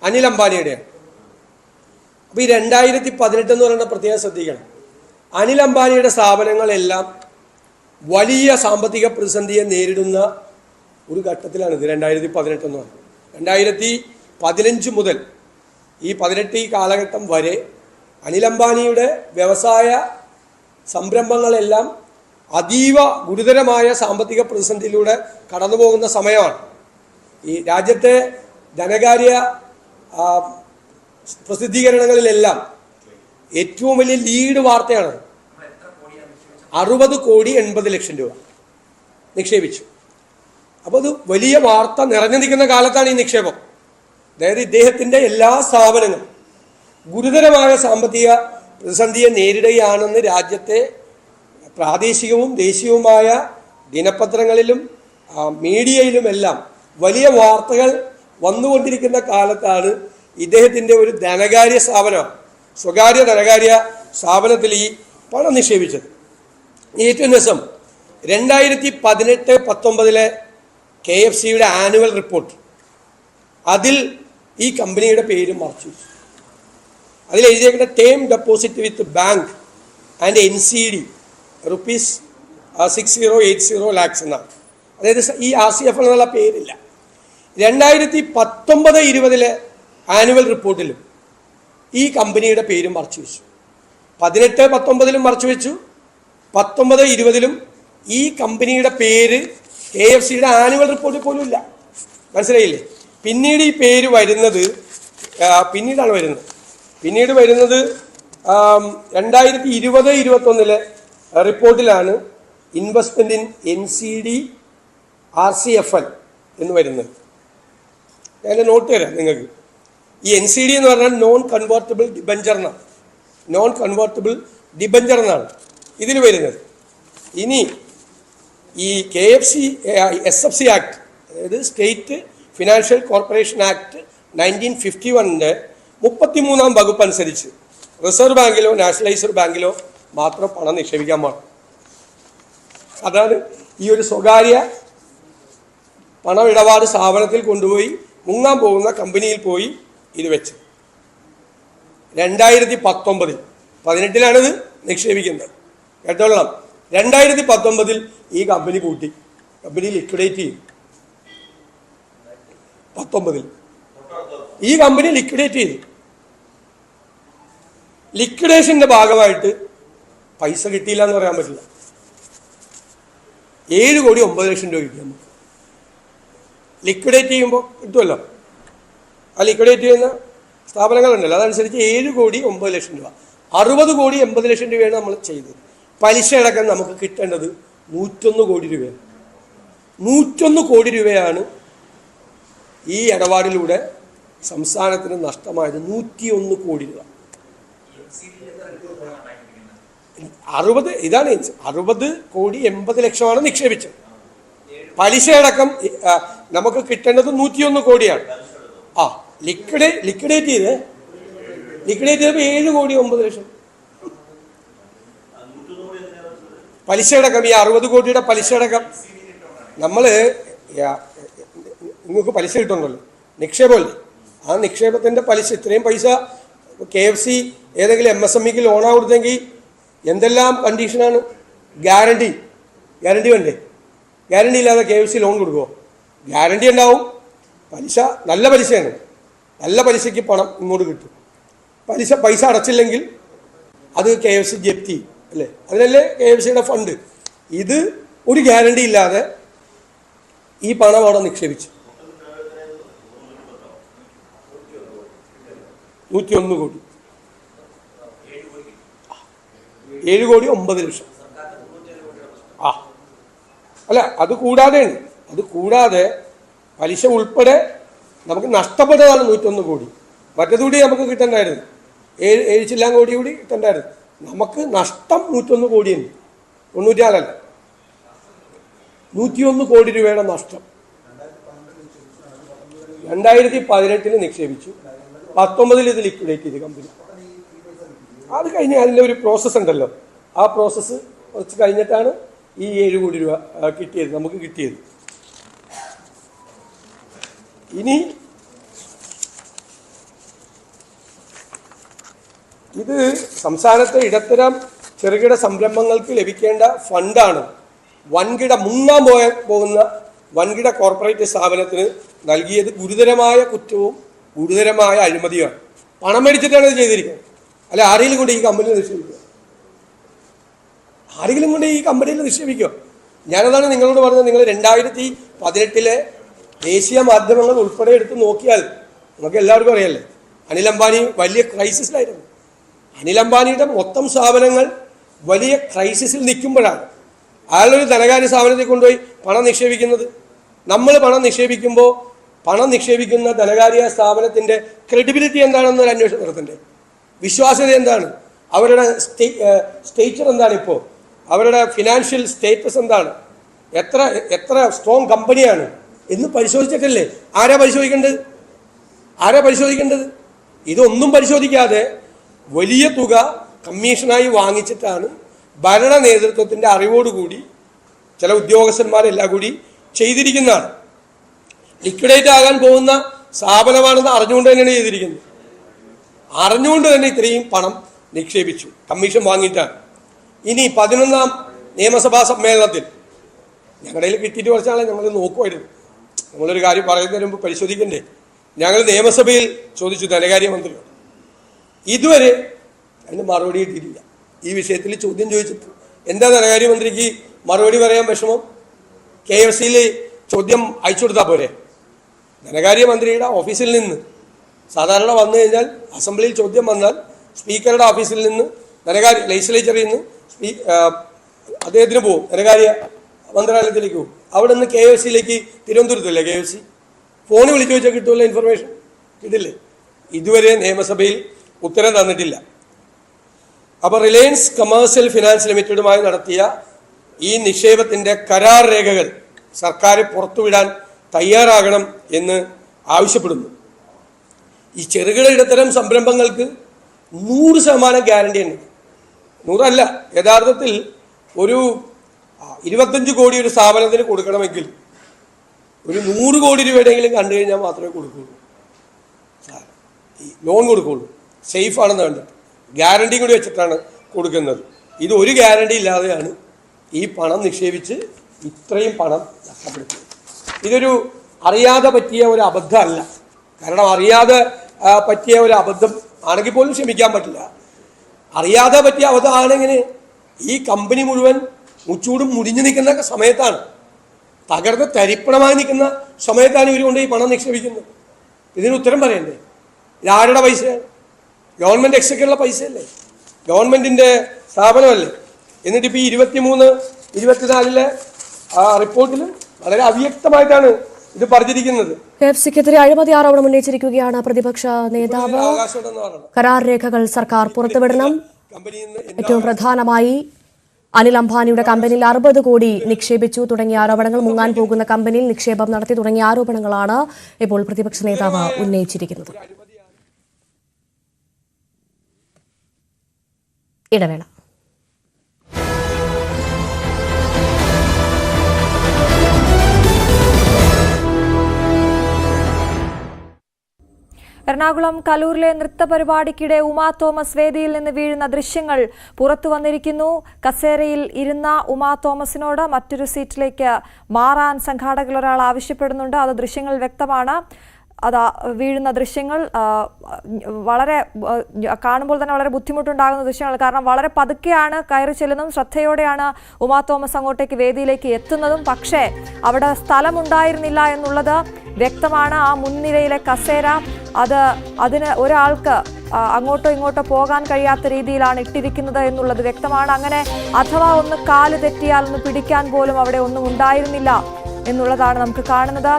Anil അംബാനിയുടെയാണ്. അപ്പോൾ ഈ 2018 എന്ന് പറയുന്ന പ്രത്യേകം ശ്രദ്ധിക്കണം. അനിൽ അംബാനിയുടെ സ്ഥാപനങ്ങളെല്ലാം വലിയ സാമ്പത്തിക പ്രതിസന്ധിയെ നേരിടുന്ന ഒരു ഘട്ടത്തിലാണിത്. 2018 എന്ന് പറഞ്ഞത് 2015 മുതൽ ഈ 18 കാലഘട്ടം വരെ അനിൽ അംബാനിയുടെ വ്യവസായ സംരംഭങ്ങളെല്ലാം അതീവ ഗുരുതരമായ സാമ്പത്തിക പ്രതിസന്ധിയിലൂടെ കടന്നു പോകുന്ന സമയമാണ്. ഈ രാജ്യത്തെ ധനകാര്യ പ്രസിദ്ധീകരണങ്ങളിലെല്ലാം ഏറ്റവും വലിയ ലീഡ് വാർത്തയാണ്. 60,80,00,000 രൂപ നിക്ഷേപിച്ചു. അപ്പോൾ അത് വലിയ വാർത്ത നിറഞ്ഞു നിൽക്കുന്ന കാലത്താണ് ഈ നിക്ഷേപം. അതായത് ഇദ്ദേഹത്തിൻ്റെ എല്ലാ സ്ഥാപനങ്ങളും ഗുരുതരമായ സാമ്പത്തിക പ്രതിസന്ധിയെ നേരിടുകയാണെന്ന് രാജ്യത്തെ പ്രാദേശികവും ദേശീയവുമായ ദിനപത്രങ്ങളിലും മീഡിയയിലുമെല്ലാം വലിയ വാർത്തകൾ വന്നുകൊണ്ടിരിക്കുന്ന കാലത്താണ് ഇദ്ദേഹത്തിൻ്റെ ഒരു ധനകാര്യ സ്ഥാപനമാണ്, സ്വകാര്യ ധനകാര്യ സ്ഥാപനത്തിൽ ഈ പണം നിക്ഷേപിച്ചത്. ഏറ്റവും രസം 2018-19 KFCയുടെ ആനുവൽ റിപ്പോർട്ട്, അതിൽ ഈ കമ്പനിയുടെ പേര് മറച്ചു. അതിൽ എഴുതിയേക്കുന്ന term deposit with bank and NCD ₹6080 lakhs എന്നാണ്. അതായത് ഈ RCFL എന്നുള്ള പേരില്ല. 2019-20 ആനുവൽ റിപ്പോർട്ടിലും ഈ കമ്പനിയുടെ പേര് മറച്ചു വെച്ചു. 18-19 മറച്ചു വെച്ചു, 19-20 ഈ കമ്പനിയുടെ പേര് KFCയുടെ ആനുവൽ റിപ്പോർട്ടിൽ പോലും ഇല്ല. മനസ്സിലായില്ലേ? പിന്നീട് ഈ പേര് വരുന്നത് പിന്നീട് വരുന്നത് 2020-21 റിപ്പോർട്ടിലാണ് ഇൻവെസ്റ്റ്മെന്റ് ഇൻ NCD RCFL എന്ന് വരുന്നത്. ഞാൻ നോട്ട് തരാം നിങ്ങൾക്ക്. ഈ NCD എന്ന് പറഞ്ഞാൽ നോൺ കൺവേർട്ടബിൾ ഡിബഞ്ചർ എന്നാണ് ഇതിൽ വരുന്നത്. ഇനി ഈ KFC SFC ആക്ട്, അതായത് സ്റ്റേറ്റ് ഫിനാൻഷ്യൽ കോർപ്പറേഷൻ ആക്ട് 1951 33-ാം വകുപ്പ് അനുസരിച്ച് റിസർവ് ബാങ്കിലോ നാഷണലൈസ്ഡ് ബാങ്കിലോ മാത്രം പണം നിക്ഷേപിക്കാൻ പാടും. അതാണ് ഈ ഒരു സ്വകാര്യ പണമിടപാട് സ്ഥാപനത്തിൽ കൊണ്ടുപോയി മുങ്ങാൻ പോകുന്ന കമ്പനിയിൽ പോയി ഇത് വെച്ച് 2018-18 നിക്ഷേപിക്കുന്നത്. കേട്ടോളാം. 2019 ഈ കമ്പനി പൂട്ടി, കമ്പനി ലിക്വിഡേറ്റ് ചെയ്യും. 19 ഈ കമ്പനി ലിക്വിഡേറ്റ് ചെയ്തു. ലിക്വിഡേഷന്റെ ഭാഗമായിട്ട് പൈസ കിട്ടിയില്ല എന്ന് പറയാൻ പറ്റില്ല. 7,09,00,000 രൂപ കിട്ടി നമുക്ക്. ലിക്വിഡേറ്റ് ചെയ്യുമ്പോൾ കിട്ടുമല്ലോ, ആ ലിക്വിഡേറ്റ് ചെയ്യുന്ന സ്ഥാപനങ്ങളുണ്ടല്ലോ, അതനുസരിച്ച് 7,09,00,000 രൂപ. 60,80,00,000 രൂപയാണ് നമ്മൾ ചെയ്തത്. പലിശ അടക്കം നമുക്ക് കിട്ടേണ്ടത് 101 കോടി രൂപയാണ്. 101 കോടി രൂപയാണ് ഈ ഇടപാടിലൂടെ സംസ്ഥാനത്തിന് നഷ്ടമായത്. 101 കോടി രൂപ. 60,80,00,000 നിക്ഷേപിച്ചത്. പലിശ അടക്കം നമുക്ക് കിട്ടേണ്ടത് 101 കോടിയാണ്. ലിക്വിഡേറ്റ് ചെയ്തപ്പോൾ 7,09,00,000 പലിശ അടക്കം. ഈ 60 കോടിയുടെ പലിശ അടക്കം നമ്മൾ നിങ്ങൾക്ക് പലിശ കിട്ടുന്നുണ്ടല്ലോ, നിക്ഷേപമല്ലേ, ആ നിക്ഷേപത്തിൻ്റെ പലിശ, ഇത്രയും പൈസ KFC ഏതെങ്കിലും MSMEക്ക് ലോണാ കൊടുത്തെങ്കിൽ എന്തെല്ലാം കണ്ടീഷനാണ്. ഗ്യാരണ്ടി വേണ്ടേ? ഗ്യാരണ്ടി ഇല്ലാതെ KFC ലോൺ കൊടുക്കുമോ? ഗ്യാരണ്ടി ഉണ്ടാവും, പലിശ നല്ല പലിശയാണ്, നല്ല പലിശയ്ക്ക് പണം ഇങ്ങോട്ട് കിട്ടും. പൈസ അടച്ചില്ലെങ്കിൽ അത് KFC ജപ്തി അല്ലേ? അതിനല്ലേ KFCയുടെ ഫണ്ട്. ഇത് ഒരു ഗ്യാരണ്ടി ഇല്ലാതെ ഈ പണം അവിടെ നിക്ഷേപിച്ചു. 101 കോടി, 7 കോടി 9 ലക്ഷം. അല്ല, അത് കൂടാതെ പലിശ ഉൾപ്പെടെ നമുക്ക് നഷ്ടപ്പെട്ടതാണ് 101 കോടി. മറ്റതുകൂടി നമുക്ക് കിട്ടണ്ടായിരുന്നു, 7 ചില്ലാൻ കോടി കൂടി കിട്ടണ്ടായിരുന്നു. നമുക്ക് നഷ്ടം 101 കോടിയുണ്ട്, 94 101 കോടി രൂപയുടെ നഷ്ടം 2018 നിക്ഷേപിച്ചു. 19 ഇത് ലിക്വിഡേറ്റ് ചെയ്ത് കമ്പനി. അത് കഴിഞ്ഞ് അതിൻ്റെ ഒരു പ്രോസസ്സ് ഉണ്ടല്ലോ, ആ പ്രോസസ്സ് കുറച്ച് കഴിഞ്ഞിട്ടാണ് ഈ 7 കോടി രൂപ നമുക്ക് കിട്ടിയത്. ഇനി ഇത് സംസ്ഥാനത്തെ ഇടത്തരം ചെറുകിട സംരംഭങ്ങൾക്ക് ലഭിക്കേണ്ട ഫണ്ടാണ്. മുങ്ങാൻ പോകുന്ന വൻകിട കോർപ്പറേറ്റ് സ്ഥാപനത്തിന് നൽകിയത് ഗുരുതരമായ കുറ്റവും ഗുരുതരമായ അഴിമതിയാണ്. പണം മേടിച്ചിട്ടാണ് ഇത് ചെയ്തിരിക്കുന്നത്. അല്ല, ആരെങ്കിലും കൊണ്ട് ഈ കമ്പനിയിൽ നിക്ഷേപിക്കുക? ഞാനതാണ് നിങ്ങളോട് പറഞ്ഞത്. നിങ്ങൾ 2018 ദേശീയ മാധ്യമങ്ങൾ ഉൾപ്പെടെ എടുത്ത് നോക്കിയാൽ നമുക്ക് എല്ലാവർക്കും അറിയാമല്ലേ, അനിൽ അംബാനി വലിയ ക്രൈസിസിലായിരുന്നു. അനിൽ അംബാനിയുടെ മൊത്തം സ്ഥാപനങ്ങൾ വലിയ ക്രൈസിസിൽ നിൽക്കുമ്പോഴാണ് അയാളൊരു ധനകാര്യ സ്ഥാപനത്തിൽ കൊണ്ടുപോയി പണം നിക്ഷേപിക്കുന്നത്. നമ്മൾ പണം നിക്ഷേപിക്കുമ്പോൾ പണം നിക്ഷേപിക്കുന്ന ധനകാര്യ സ്ഥാപനത്തിൻ്റെ ക്രെഡിബിലിറ്റി എന്താണെന്ന് ഒരു അന്വേഷണം നടത്തണ്ടേ? വിശ്വാസ്യത എന്താണ്? അവരുടെ സ്റ്റേച്ചർ എന്താണ്? ഇപ്പോൾ അവരുടെ ഫിനാൻഷ്യൽ സ്റ്റേറ്റസ് എന്താണ്? എത്ര സ്ട്രോങ് കമ്പനിയാണ് എന്ന് പരിശോധിച്ചിട്ടല്ലേ? ആരാ പരിശോധിക്കേണ്ടത്? ഇതൊന്നും പരിശോധിക്കാതെ വലിയ തുക കമ്മീഷനായി വാങ്ങിച്ചിട്ടാണ് ഭരണ നേതൃത്വത്തിൻ്റെ അറിവോടുകൂടി ചില ഉദ്യോഗസ്ഥന്മാരെല്ലാം കൂടി ചെയ്തിരിക്കുന്നതാണ്. ലിക്വിഡേറ്റ് ആകാൻ പോകുന്ന സ്ഥാപനമാണെന്ന് അറിഞ്ഞുകൊണ്ട് തന്നെയാണ് ചെയ്തിരിക്കുന്നത്. അറിഞ്ഞുകൊണ്ട് തന്നെ ഇത്രയും പണം നിക്ഷേപിച്ചു, കമ്മീഷൻ വാങ്ങിയിട്ടാണ്. ഇനി 11ാം നിയമസഭാ സമ്മേളനത്തിൽ ഞങ്ങളുടെ കയ്യിൽ കിട്ടിയിട്ട് കുറച്ചാളെ ഞങ്ങൾ നോക്കുമായിരുന്നു. നമ്മളൊരു കാര്യം പറയുന്നതിന് മുമ്പ് പരിശോധിക്കണ്ടേ? ഞങ്ങൾ നിയമസഭയിൽ ചോദിച്ചു ധനകാര്യമന്ത്രിയോട്, ഇതുവരെ അതിന് മറുപടി കിട്ടിയിട്ടില്ല. ഈ വിഷയത്തിൽ ചോദ്യം ചോദിച്ചിട്ട് എന്താ ധനകാര്യമന്ത്രിക്ക് മറുപടി പറയാൻ വിഷമം? KFCയിൽ ചോദ്യം അയച്ചു കൊടുത്താൽ പോരെ? ധനകാര്യമന്ത്രിയുടെ ഓഫീസിൽ നിന്ന് സാധാരണ വന്നു കഴിഞ്ഞാൽ, അസംബ്ലിയിൽ ചോദ്യം വന്നാൽ സ്പീക്കറുടെ ഓഫീസിൽ നിന്ന് ലെജിസ്ലേച്ചറിൽ നിന്ന് അദ്ദേഹത്തിന് പോകും, ധനകാര്യ മന്ത്രാലയത്തിലേക്ക് പോകും. അവിടെ നിന്ന് KFCയിലേക്ക്, തിരുവനന്തപുരത്തല്ലേ KFC, ഫോണിൽ വിളിച്ചു വെച്ചാൽ കിട്ടുമല്ലോ ഇൻഫർമേഷൻ, കിട്ടില്ലേ? ഇതുവരെ നിയമസഭയിൽ ഉത്തരം തന്നിട്ടില്ല. അപ്പോൾ റിലയൻസ് കമേഴ്സ്യൽ ഫിനാൻസ് ലിമിറ്റഡുമായി നടത്തിയ ഈ നിക്ഷേപത്തിൻ്റെ കരാർ രേഖകൾ സർക്കാർ പുറത്തുവിടാൻ തയ്യാറാകണം എന്ന് ആവശ്യപ്പെടുന്നു. ഈ ചെറുകിട ഇടത്തരം സംരംഭങ്ങൾക്ക് 100% ഗ്യാരണ്ടി ഉണ്ട്. 100 അല്ല, യഥാർത്ഥത്തിൽ ഒരു 25 കോടി ഒരു സ്ഥാപനത്തിന് കൊടുക്കണമെങ്കിൽ ഒരു 100 കോടി രൂപയുടെയെങ്കിലും കണ്ടു കഴിഞ്ഞാൽ മാത്രമേ കൊടുക്കുകയുള്ളൂ, ഈ ലോൺ കൊടുക്കുകയുള്ളൂ. സേഫ് ആണെന്ന് കണ്ടിട്ട് ഗ്യാരണ്ടി കൂടി വെച്ചിട്ടാണ് കൊടുക്കുന്നത്. ഇത് ഒരു ഗ്യാരണ്ടി ഇല്ലാതെയാണ് ഈ പണം നിക്ഷേപിച്ച് ഇത്രയും പണം നഷ്ടപ്പെടുത്തിയത്. ഇതൊരു അറിയാതെ പറ്റിയ ഒരു അബദ്ധമല്ല. കാരണം അറിയാതെ പറ്റിയ ഒരു അബദ്ധം ആണെങ്കിൽ പോലും ക്ഷമിക്കാൻ പറ്റില്ല. അറിയാതെ പറ്റിയ അബദ്ധമാണെങ്കിൽ ഈ കമ്പനി മുഴുവൻ മുച്ചൂടും മുടിഞ്ഞു നിൽക്കുന്ന സമയത്താണ്, തകർന്ന് തരിപ്പണമായി നിൽക്കുന്ന സമയത്താണ് ഇവർ കൊണ്ട് ഈ പണം നിക്ഷേപിക്കുന്നത്. ഇതിന് ഉത്തരം പറയണ്ടേ? ഇതാരുടെ പൈസയാണ്? ഗവൺമെൻറ് എക്സൊക്കെയുള്ള പൈസയല്ലേ, ഗവൺമെൻറ്റിൻ്റെ സ്ഥാപനമല്ലേ? എന്നിട്ടിപ്പോൾ ഈ 23-24 റിപ്പോർട്ടിൽ വളരെ അവ്യക്തമായിട്ടാണ് ഇത് പറഞ്ഞിരിക്കുന്നത്.
KFCക്കെതിരെ അഴിമതി ആരോപണം ഉന്നയിച്ചിരിക്കുകയാണ് പ്രതിപക്ഷ നേതാവ്. കരാർ രേഖകൾ സർക്കാർ പുറത്തുവിടണം. ഏറ്റവും പ്രധാനമായി അനിൽ അംബാനിയുടെ കമ്പനിയിൽ 60 കോടി നിക്ഷേപിച്ചു തുടങ്ങിയ ആരോപണങ്ങൾ, മുങ്ങാൻ പോകുന്ന കമ്പനിയിൽ നിക്ഷേപം നടത്തി തുടങ്ങിയ ആരോപണങ്ങളാണ് ഇപ്പോൾ പ്രതിപക്ഷ നേതാവ് ഉന്നയിച്ചിരിക്കുന്നത്. ഇടവേള.
എറണാകുളം കലൂരിലെ നൃത്ത പരിപാടിക്കിടെ ഉമാ തോമസ് വേദിയിൽ നിന്ന് വീഴുന്ന ദൃശ്യങ്ങൾ പുറത്തു വന്നിരിക്കുന്നു. കസേരയിൽ ഇരുന്ന ഉമാ തോമസിനോട് മറ്റൊരു സീറ്റിലേക്ക് മാറാൻ സംഘാടകർ ഒരാൾ ആവശ്യപ്പെടുന്നുണ്ട്. അത് ദൃശ്യങ്ങൾ വ്യക്തമാണ്. അത് വീഴുന്ന ദൃശ്യങ്ങൾ വളരെ കാണുമ്പോൾ തന്നെ വളരെ ബുദ്ധിമുട്ടുണ്ടാകുന്ന ദൃശ്യങ്ങൾ. കാരണം വളരെ പതുക്കെയാണ് കയറി ചെല്ലുന്നതും ശ്രദ്ധയോടെയാണ് ഉമാ തോമസ് അങ്ങോട്ടേക്ക് വേദിയിലേക്ക് എത്തുന്നതും. പക്ഷേ അവിടെ സ്ഥലമുണ്ടായിരുന്നില്ല എന്നുള്ളത് വ്യക്തമാണ്. ആ മുൻനിരയിലെ കസേര അതിന് ഒരാൾക്ക് അങ്ങോട്ടോ ഇങ്ങോട്ടോ പോകാൻ കഴിയാത്ത രീതിയിലാണ് ഇട്ടിരിക്കുന്നത് എന്നുള്ളത് വ്യക്തമാണ്. അങ്ങനെ അഥവാ ഒന്ന് കാല് തെറ്റിയാൽ ഒന്ന് പിടിക്കാൻ പോലും അവിടെ ഒന്നും ഉണ്ടായിരുന്നില്ല എന്നുള്ളതാണ് നമുക്ക് കാണുന്നത്.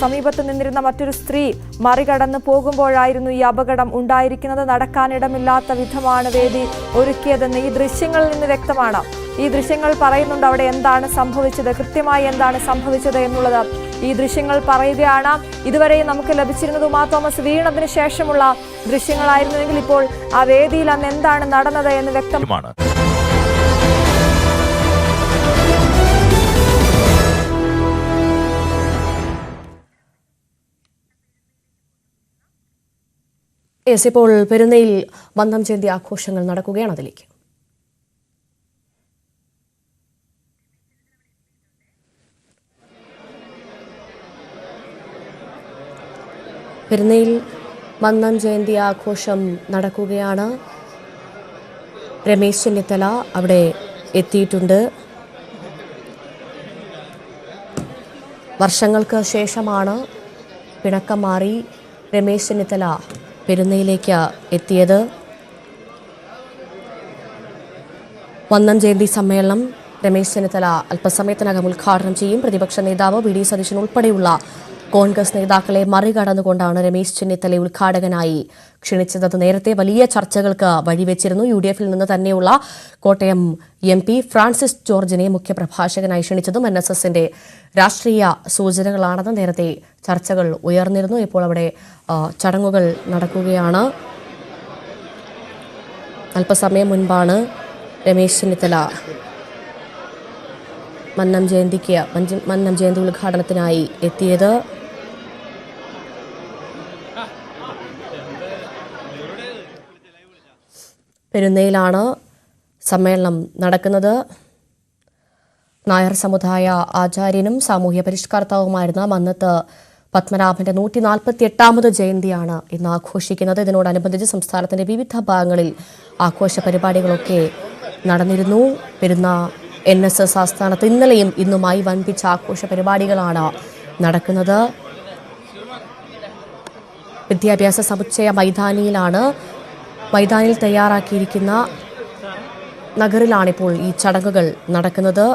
സമീപത്ത് നിന്നിരുന്ന മറ്റൊരു സ്ത്രീ മറികടന്ന് പോകുമ്പോഴായിരുന്നു ഈ അപകടം ഉണ്ടായിരിക്കുന്നത്. നടക്കാനിടമില്ലാത്ത വിധമാണ് വേദി ഒരുക്കിയതെന്ന് ഈ ദൃശ്യങ്ങളിൽ നിന്ന് വ്യക്തമാണ്. ഈ ദൃശ്യങ്ങൾ പറയുന്നുണ്ട് അവിടെ എന്താണ് സംഭവിച്ചത്, കൃത്യമായി എന്താണ് സംഭവിച്ചത് എന്നുള്ളത് ഈ ദൃശ്യങ്ങൾ പറയുകയാണ്. ഇതുവരെ നമുക്ക് ലഭിച്ചിരുന്നത് ഉമാ തോമസ് വീണതിന് ശേഷമുള്ള ദൃശ്യങ്ങളായിരുന്നുവെങ്കിൽ ഇപ്പോൾ ആ വേദിയിൽ അന്ന് എന്താണ് നടന്നത് എന്ന് വ്യക്തമാണ്.
ഇപ്പോൾ പെരുന്നയിൽ മന്ദം ജയന്തി ആഘോഷങ്ങൾ നടക്കുകയാണ്. അതിലേക്ക് പെരുന്നയിൽ മന്ദം ജയന്തി ആഘോഷം നടക്കുകയാണ്. രമേശ് ചെന്നിത്തല അവിടെ എത്തിയിട്ടുണ്ട്. വർഷങ്ങൾക്ക് ശേഷമാണ് പിണക്കം മാറി രമേശ് ചെന്നിത്തല പെരുന്നയിലേക്ക് എത്തിയത്. മന്ദം ജയന്തി സമ്മേളനം രമേശ് ചെന്നിത്തല അല്പസമയത്തിനകം ഉദ്ഘാടനം ചെയ്യും. പ്രതിപക്ഷ നേതാവ് വി ഡി സതീശൻ ഉൾപ്പെടെയുള്ള കോൺഗ്രസ് നേതാക്കളെ മറികടന്നുകൊണ്ടാണ് രമേശ് ചെന്നിത്തലയെ ഉദ്ഘാടകനായി ക്ഷണിച്ചത്. നേരത്തെ വലിയ ചർച്ചകൾക്ക് വഴിവെച്ചിരുന്നു. UDF-ൽ നിന്ന് തന്നെയുള്ള കോട്ടയം MP ഫ്രാൻസിസ് ജോർജിനെ മുഖ്യപ്രഭാഷകനായി ക്ഷണിച്ചതും NSSന്റെ രാഷ്ട്രീയ സൂചനകളാണെന്ന് നേരത്തെ ചർച്ചകൾ ഉയർന്നിരുന്നു. ഇപ്പോൾ അവിടെ ചടങ്ങുകൾ നടക്കുകയാണ്. അല്പസമയം മുൻപാണ് രമേശ് ചെന്നിത്തല മന്നം ജയന്തി ഉദ്ഘാടനത്തിനായി എത്തിയത്. പെരുന്നയിലാണ് സമ്മേളനം നടക്കുന്നത്. നായർ സമുദായ ആചാര്യനും സാമൂഹ്യ പരിഷ്കർത്താവുമായിരുന്ന മന്നത്ത് പത്മനാഭന്റെ 148ാമത് ജയന്തിയാണ് ഇന്ന് ആഘോഷിക്കുന്നത്. ഇതിനോടനുബന്ധിച്ച് സംസ്ഥാനത്തിന്റെ വിവിധ ഭാഗങ്ങളിൽ ആഘോഷ പരിപാടികളൊക്കെ നടന്നിരുന്നു. പെരുന്ന NSS ആസ്ഥാനത്ത് ഇന്നലെയും ഇന്നുമായി വൻപിച്ച ആഘോഷ പരിപാടികളാണ് നടക്കുന്നത്. വിദ്യാഭ്യാസ സമുച്ചയ മൈതാനിയിൽ തയ്യാറാക്കിയിരിക്കുന്ന നഗറിലാണിപ്പോൾ ഈ ചടങ്ങുകൾ നടക്കുന്നത്.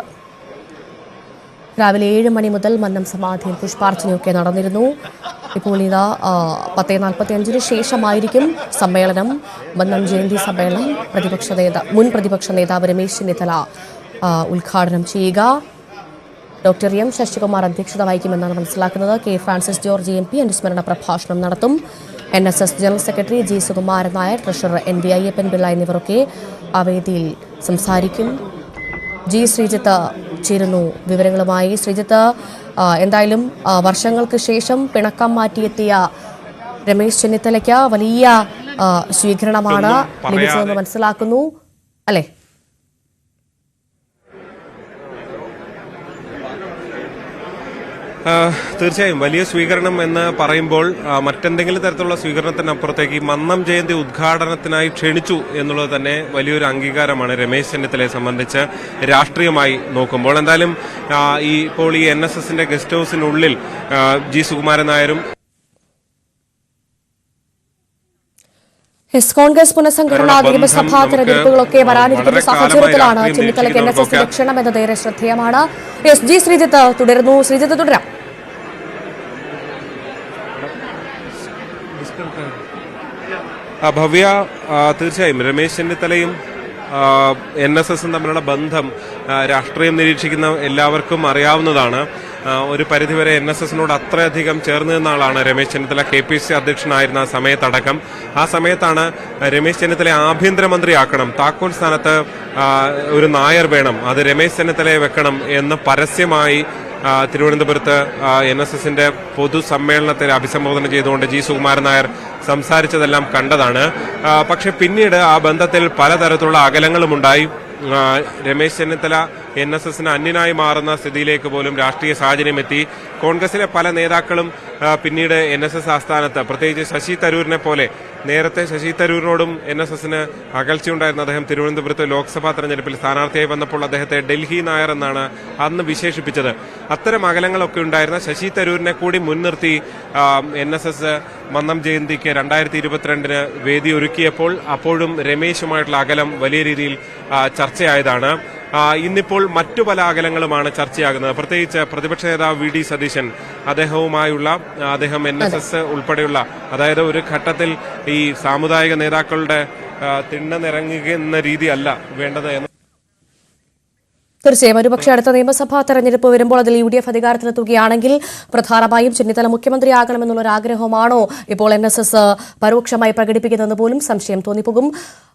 രാവിലെ 7 മണി മുതൽ മന്നം സമാധിയിൽ പുഷ്പാർച്ചനയൊക്കെ നടന്നിരുന്നു. ഇപ്പോൾ ഇതാ 10:45 ശേഷമായിരിക്കും സമ്മേളനം. മന്നം ജയന്തി സമ്മേളനം മുൻ പ്രതിപക്ഷ നേതാവ് രമേശ് ചെന്നിത്തല ഉദ്ഘാടനം ചെയ്യുക. ഡോക്ടർ M ശശികുമാർ അധ്യക്ഷത വഹിക്കുമെന്നാണ് മനസ്സിലാക്കുന്നത്. K ഫ്രാൻസിസ് ജോർജ് MP അനുസ്മരണ പ്രഭാഷണം നടത്തും. NSS general secretary G Sukumaran Nair, treasurer NV Ayyappan Pillai എന്നിവരൊക്കെ ആ വേദിയിൽ സംസാരിക്കും. G ശ്രീജിത്ത് ചേരുന്നു വിവരങ്ങളുമായി. ശ്രീജിത്ത്, എന്തായാലും വർഷങ്ങൾക്ക് ശേഷം പിണക്കം മാറ്റിയെത്തിയ രമേശ് ചെന്നിത്തലയ്ക്ക് വലിയ സ്വീകരണമാണ് ലഭിച്ചതെന്ന് മനസ്സിലാക്കുന്നു, അല്ലേ?
തീർച്ചയായും വലിയ സ്വീകരണം എന്ന് പറയുമ്പോൾ മറ്റെന്തെങ്കിലും തരത്തിലുള്ള സ്വീകരണത്തിനപ്പുറത്തേക്ക് മന്നം ജയന്തി ഉദ്ഘാടനത്തിനായി ക്ഷണിച്ചു എന്നുള്ളത് തന്നെ വലിയൊരു അംഗീകാരമാണ് രമേശ് ചെന്നിത്തലയെ സംബന്ധിച്ച് രാഷ്ട്രീയമായി നോക്കുമ്പോൾ. എന്തായാലും ഇപ്പോൾ ഈ NSSന്റെ ഗസ്റ്റ് ഹൌസിനുള്ളിൽ G സുകുമാരൻ നായരും
കോൺഗ്രസ് പുനഃസംഘടനാ നിയമസഭാ തെരഞ്ഞെടുപ്പുകളൊക്കെ വരാനിരിക്കുന്ന സാഹചര്യത്തിലാണ് ചെന്നിത്തലയ്ക്ക് NSS ക്ഷണം എന്നതേറെ ശ്രദ്ധേയമാണ്. G ശ്രീജിത്ത് തുടരുന്നു. ശ്രീജിത്ത് തുടരാം.
ഭവ്യ, തീർച്ചയായും രമേശ് ചെന്നിത്തലയും NSSും തമ്മിലുള്ള ബന്ധം രാഷ്ട്രീയം നിരീക്ഷിക്കുന്ന എല്ലാവർക്കും അറിയാവുന്നതാണ്. ഒരു പരിധിവരെ NSSനോട് അത്രയധികം ചേർന്ന് നിന്ന ആളാണ് രമേശ് ചെന്നിത്തല. KPC അധ്യക്ഷനായിരുന്ന സമയത്തടക്കം. ആ സമയത്താണ് രമേശ് ചെന്നിത്തലയെ ആഭ്യന്തരമന്ത്രിയാക്കണം, താക്കോൽ സ്ഥാനത്ത് ഒരു നായർ വേണം, അത് രമേശ് ചെന്നിത്തലയെ വെക്കണം എന്ന് പരസ്യമായി തിരുവനന്തപുരത്ത് NSSന്റെ പൊതുസമ്മേളനത്തെ അഭിസംബോധന ചെയ്തുകൊണ്ട് G സുകുമാരൻ നായർ സംസാരിച്ചതെല്ലാം കണ്ടതാണ്. പക്ഷെ പിന്നീട് ആ ബന്ധത്തിൽ പലതരത്തിലുള്ള അകലങ്ങളുമുണ്ടായി. രമേശ് ചെന്നിത്തല NSSന് അന്യനായി മാറുന്ന സ്ഥിതിയിലേക്ക് പോലും രാഷ്ട്രീയ സാഹചര്യം എത്തി. കോൺഗ്രസിലെ പല നേതാക്കളും പിന്നീട് NSS ആസ്ഥാനത്ത്, പ്രത്യേകിച്ച് ശശി തരൂരിനെ പോലെ, നേരത്തെ ശശി തരൂരിനോടും NSSന് അകൽച്ചയുണ്ടായിരുന്ന അദ്ദേഹം തിരുവനന്തപുരത്ത് ലോക്സഭാ തെരഞ്ഞെടുപ്പിൽ സ്ഥാനാർത്ഥിയായി വന്നപ്പോൾ അദ്ദേഹത്തെ ഡൽഹി നായർ എന്നാണ് അന്ന് വിശേഷിപ്പിച്ചത്. അത്തരം അകലങ്ങളൊക്കെ ഉണ്ടായിരുന്ന ശശി തരൂരിനെ കൂടി മുൻനിർത്തി NSS മന്നം ജയന്തിക്ക് 2022 വേദി ഒരുക്കിയപ്പോൾ അപ്പോഴും രമേശുമായിട്ടുള്ള അകലം വലിയ രീതിയിൽ ചർച്ചയായതാണ്. ഇന്നിപ്പോൾ മറ്റു പല അകലങ്ങളുമാണ് ചർച്ചയാകുന്നത്. പ്രത്യേകിച്ച് പ്രതിപക്ഷ നേതാവ് VD സതീശൻ, അദ്ദേഹം NSS ഉൾപ്പെടെയുള്ള, അതായത് ഒരു ഘട്ടത്തിൽ ഈ സാമുദായിക നേതാക്കളുടെ തിണ്ണനിറങ്ങുന്ന രീതിയല്ല വേണ്ടത് എന്ന്.
തീർച്ചയായും ഒരുപക്ഷെ അടുത്ത നിയമസഭാ തെരഞ്ഞെടുപ്പ് വരുമ്പോൾ അതിൽ UDF അധികാരത്തിലെത്തുകയാണെങ്കിൽ പ്രധാനമായും ചെന്നിത്തല മുഖ്യമന്ത്രിയാകണമെന്നുള്ള ഒരു ആഗ്രഹമാണോ ഇപ്പോൾ NSS പരോക്ഷമായി പ്രകടിപ്പിക്കുന്നതെന്ന് പോലും സംശയം തോന്നിപ്പോകും.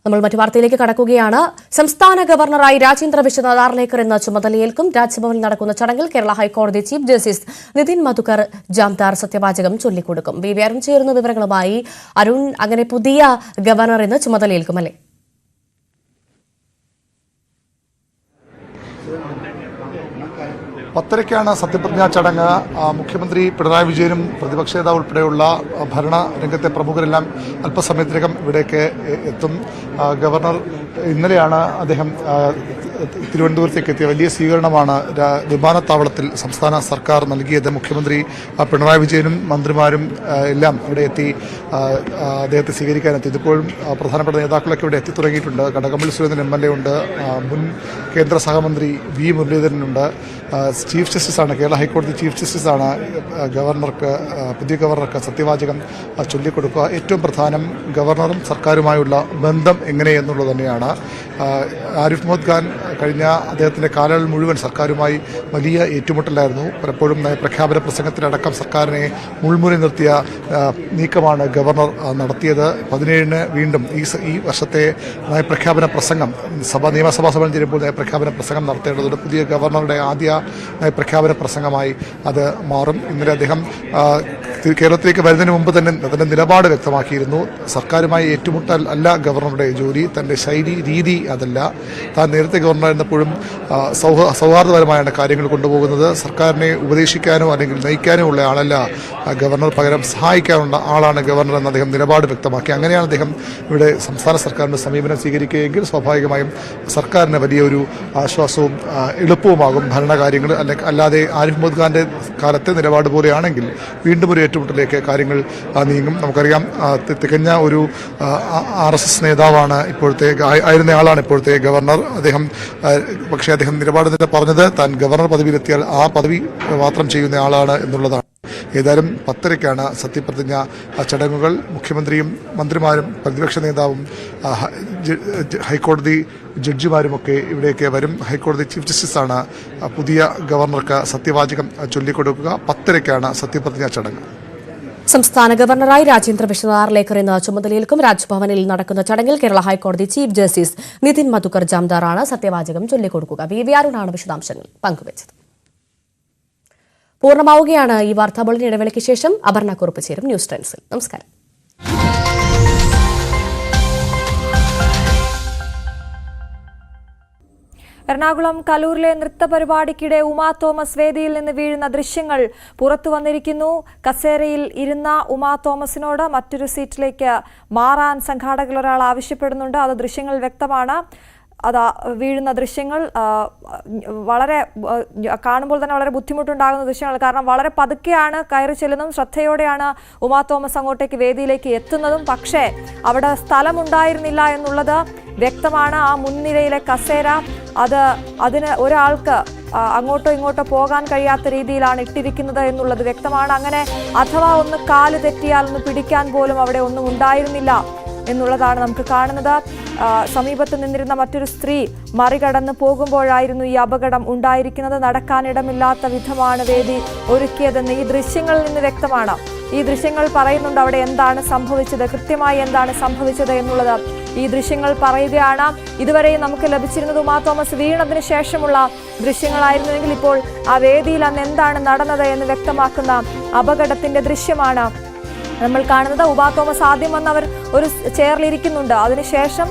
നമ്മൾ മറ്റു വാർത്തയിലേക്ക് കടക്കുകയാണ്. സംസ്ഥാന ഗവർണറായി രാജേന്ദ്ര വിശ്വനാഥ് ആർലേക്കർ എന്ന ചുമതലയേൽക്കും. രാജ്ഭവനിൽ നടക്കുന്ന ചടങ്ങിൽ കേരള ഹൈക്കോടതി ചീഫ് ജസ്റ്റിസ് നിതിൻ മധുകർ ജാംദാർ സത്യവാചകം ചൊല്ലിക്കൊടുക്കും. BV അരുൺ ചേരുന്ന വിവരങ്ങളുമായി. അരുൺ, അങ്ങനെ പുതിയ ഗവർണർ ഇന്ന് ചുമതലയേൽക്കും അല്ലേ?
പത്തരയ്ക്കാണ് സത്യപ്രതിജ്ഞാ ചടങ്ങ്. മുഖ്യമന്ത്രി പിണറായി വിജയനും പ്രതിപക്ഷ നേതാവ് ഉൾപ്പെടെയുള്ള ഭരണ രംഗത്തെ പ്രമുഖരെല്ലാം അല്പസമയത്തിനകം ഇവിടേക്ക് എത്തും. ഗവർണർ ഇന്നലെയാണ് അദ്ദേഹം തിരുവനന്തപുരത്തേക്ക് എത്തിയ. വലിയ സ്വീകരണമാണ് വിമാനത്താവളത്തിൽ സംസ്ഥാന സർക്കാർ നൽകിയത്. മുഖ്യമന്ത്രി പിണറായി വിജയനും മന്ത്രിമാരും എല്ലാം ഇവിടെ എത്തി അദ്ദേഹത്തെ സ്വീകരിക്കാനെത്തി. ഇതിപ്പോഴും പ്രധാനപ്പെട്ട നേതാക്കളൊക്കെ ഇവിടെ എത്തിത്തുടങ്ങിയിട്ടുണ്ട്. കടകംപള്ളി സുരേന്ദ്രൻ MLA ഉണ്ട്, മുൻ കേന്ദ്ര സഹമന്ത്രി V മുരളീധരനുണ്ട്. ചീഫ് ജസ്റ്റിസാണ്, കേരള ഹൈക്കോടതി ചീഫ് ജസ്റ്റിസാണ് പുതിയ ഗവർണർക്ക് സത്യവാചകം ചൊല്ലിക്കൊടുക്കുക. ഏറ്റവും പ്രധാനം ഗവർണറും സർക്കാരുമായുള്ള ബന്ധം എങ്ങനെയെന്നുള്ളത് തന്നെയാണ്. ആരിഫ് മുഹമ്മദ് ഖാൻ കഴിഞ്ഞ അദ്ദേഹത്തിൻ്റെ കാലയളവിൽ മുഴുവൻ സർക്കാരുമായി വലിയ ഏറ്റുമുട്ടലായിരുന്നു. പലപ്പോഴും നയപ്രഖ്യാപന പ്രസംഗത്തിലടക്കം സർക്കാരിനെ മുൾമുറി നിർത്തിയ നീക്കമാണ് ഗവർണർ നടത്തിയത്. 17-ന് വീണ്ടും ഈ വർഷത്തെ നയപ്രഖ്യാപന പ്രസംഗം നിയമസഭാ സമ്മേളനം ചേരുമ്പോൾ നയപ്രഖ്യാപന പ്രസംഗം നടത്തേണ്ടതുണ്ട്. പുതിയ ഗവർണറുടെ ആദ്യ നയപ്രഖ്യാപന പ്രസംഗമായി അത് മാറും. ഇന്നലെ അദ്ദേഹം കേരളത്തിലേക്ക് വരുന്നതിന് മുമ്പ് തന്നെ തന്റെ നിലപാട് വ്യക്തമാക്കിയിരുന്നു. സർക്കാരുമായി ഏറ്റുമുട്ടൽ അല്ല ഗവർണറുടെ ജോലി, തന്റെ ശൈലി രീതി അതല്ല. താൻ നേരത്തെ ഗവർണറായിരുന്നപ്പോഴും സൗഹാർദ്ദപരമായാണ് കാര്യങ്ങൾ കൊണ്ടുപോകുന്നത്. സർക്കാരിനെ ഉപദേശിക്കാനോ അല്ലെങ്കിൽ നയിക്കാനോ ഉള്ള ആളല്ല ഗവർണർ, പകരം സഹായിക്കാനുള്ള ആളാണ് ഗവർണർ എന്ന് അദ്ദേഹം നിലപാട് വ്യക്തമാക്കി. അങ്ങനെയാണ് അദ്ദേഹം ഇവിടെ സംസ്ഥാന സർക്കാരിന്റെ സമീപനം സ്വീകരിക്കുകയെങ്കിൽ സ്വാഭാവികമായും സർക്കാരിന് വലിയൊരു ആശ്വാസവും എളുപ്പവുമാകും ഭരണകാര്യങ്ങൾ. അല്ലാതെ ആരിഫ് മുഹമ്മദ് ഖാന്റെ കാലത്തെ നിലപാട് പോലെയാണെങ്കിൽ വീണ്ടും ഒരു ഏറ്റുമുട്ടലിലേക്ക് കാര്യങ്ങൾ നീങ്ങും. നമുക്കറിയാം, തികഞ്ഞ ഒരു RSS നേതാവാണ് ആയിരുന്ന ആളാണ് ഇപ്പോഴത്തെ ഗവർണർ. പക്ഷേ അദ്ദേഹം നിലപാട് തന്നെ പറഞ്ഞത് താൻ ഗവർണർ പദവിയിലെത്തിയാൽ ആ പദവി മാത്രം ചെയ്യുന്ന ആളാണ് എന്നുള്ളതാണ്. ഏതായാലും 10:30-ക്കാണ് സത്യപ്രതിജ്ഞ ചടങ്ങുകൾ. മുഖ്യമന്ത്രിയും മന്ത്രിമാരും പ്രതിപക്ഷ നേതാവും ഹൈക്കോടതി ജഡ്ജിമാരുമൊക്കെ ഇവിടേക്ക് വരും. ഹൈക്കോടതി ചീഫ് ജസ്റ്റിസാണ് പുതിയ ഗവർണർക്ക് സത്യവാചകം ചൊല്ലിക്കൊടുക്കുക. 10:30-ക്കാണ് സത്യപ്രതിജ്ഞാ ചടങ്ങ്.
സംസ്ഥാന ഗവർണറായി രാജേന്ദ്ര വിശ്വനാഥ് ആർലേക്കർ എന്ന ചുമതലയേൽക്കും. രാജ്ഭവനിൽ നടക്കുന്ന ചടങ്ങിൽ കേരള ഹൈക്കോടതി ചീഫ് ജസ്റ്റിസ് നിതിൻ മധുകർ ജാംദാറാണ് സത്യവാചകം ചൊല്ലിക്കൊടുക്കുക. BV അരുണാണ് വിശദാംശങ്ങൾ പങ്കുവച്ചത്. പൂർണ്ണമാവുകയാണ് ഈ വാർത്താ ബുള്ളറ്റിൻ. ഇടവേളയ്ക്ക് ശേഷം അപർണ കുറുപ്പ് ചേരും ന്യൂസ് ടൈംസിൽ. നമസ്കാരം.
എറണാകുളം കലൂരിലെ നൃത്തപരിപാടിക്കിടെ ഉമാ തോമസ് വേദിയിൽ നിന്ന് വീഴുന്ന ദൃശ്യങ്ങൾ പുറത്തു വന്നിരിക്കുന്നു. കസേരയിൽ ഇരുന്ന ഉമാ തോമസിനോട് മറ്റൊരു സീറ്റിലേക്ക് മാറാൻ സംഘാടകർ ഒരാൾ ആവശ്യപ്പെടുന്നുണ്ട്. അത് ദൃശ്യങ്ങൾ വ്യക്തമാണ്. അതാ വീഴുന്ന ദൃശ്യങ്ങൾ വളരെ കാണുമ്പോൾ തന്നെ വളരെ ബുദ്ധിമുട്ടുണ്ടാകുന്ന ദൃശ്യങ്ങൾ. കാരണം വളരെ പതുക്കെയാണ് കയറി ചെല്ലുന്നതും ശ്രദ്ധയോടെയാണ് ഉമാ തോമസ് അങ്ങോട്ടേക്ക് വേദിയിലേക്ക് എത്തുന്നതും. പക്ഷേ അവിടെ സ്ഥലമുണ്ടായിരുന്നില്ല എന്നുള്ളത് വ്യക്തമാണ്. ആ മുൻനിരയിലെ കസേര അതിന് ഒരാൾക്ക് അങ്ങോട്ടോ ഇങ്ങോട്ടോ പോകാൻ കഴിയാത്ത രീതിയിലാണ് ഇട്ടിരിക്കുന്നത് എന്നുള്ളത് വ്യക്തമാണ്. അങ്ങനെ അഥവാ ഒന്ന് കാല് തെറ്റിയാൽ ഒന്ന് പിടിക്കാൻ പോലും അവിടെ ഒന്നും ഉണ്ടായിരുന്നില്ല എന്നുള്ളതാണ് നമുക്ക് കാണുന്നത്. സമീപത്ത് നിന്നിരുന്ന മറ്റൊരു സ്ത്രീ മറികടന്ന് പോകുമ്പോഴായിരുന്നു ഈ അപകടം ഉണ്ടായിരിക്കുന്നത്. നടക്കാനിടമില്ലാത്ത വിധമാണ് വേദി ഒരുക്കിയതെന്ന് ഈ ദൃശ്യങ്ങളിൽ നിന്ന് വ്യക്തമാണ്. ഈ ദൃശ്യങ്ങൾ പറയുന്നുണ്ട് അവിടെ എന്താണ് സംഭവിച്ചത്, കൃത്യമായി എന്താണ് സംഭവിച്ചത് എന്നുള്ളത് ഈ ദൃശ്യങ്ങൾ പറയുകയാണ്. ഇതുവരെയും നമുക്ക് ലഭിച്ചിരുന്നത് ഉമാ തോമസ് വീണതിന് ശേഷമുള്ള ദൃശ്യങ്ങളായിരുന്നുവെങ്കിൽ ഇപ്പോൾ ആ വേദിയിൽ അന്ന് എന്താണ് നടന്നത് എന്ന് വ്യക്തമാക്കുന്ന അപകടത്തിന്റെ ദൃശ്യമാണ് നമ്മൾ കാണുന്നത്. ഉമാ തോമസ് ആദ്യം വന്ന് അവർ ഒരു ചെയറിലിരിക്കുന്നുണ്ട്, അതിനുശേഷം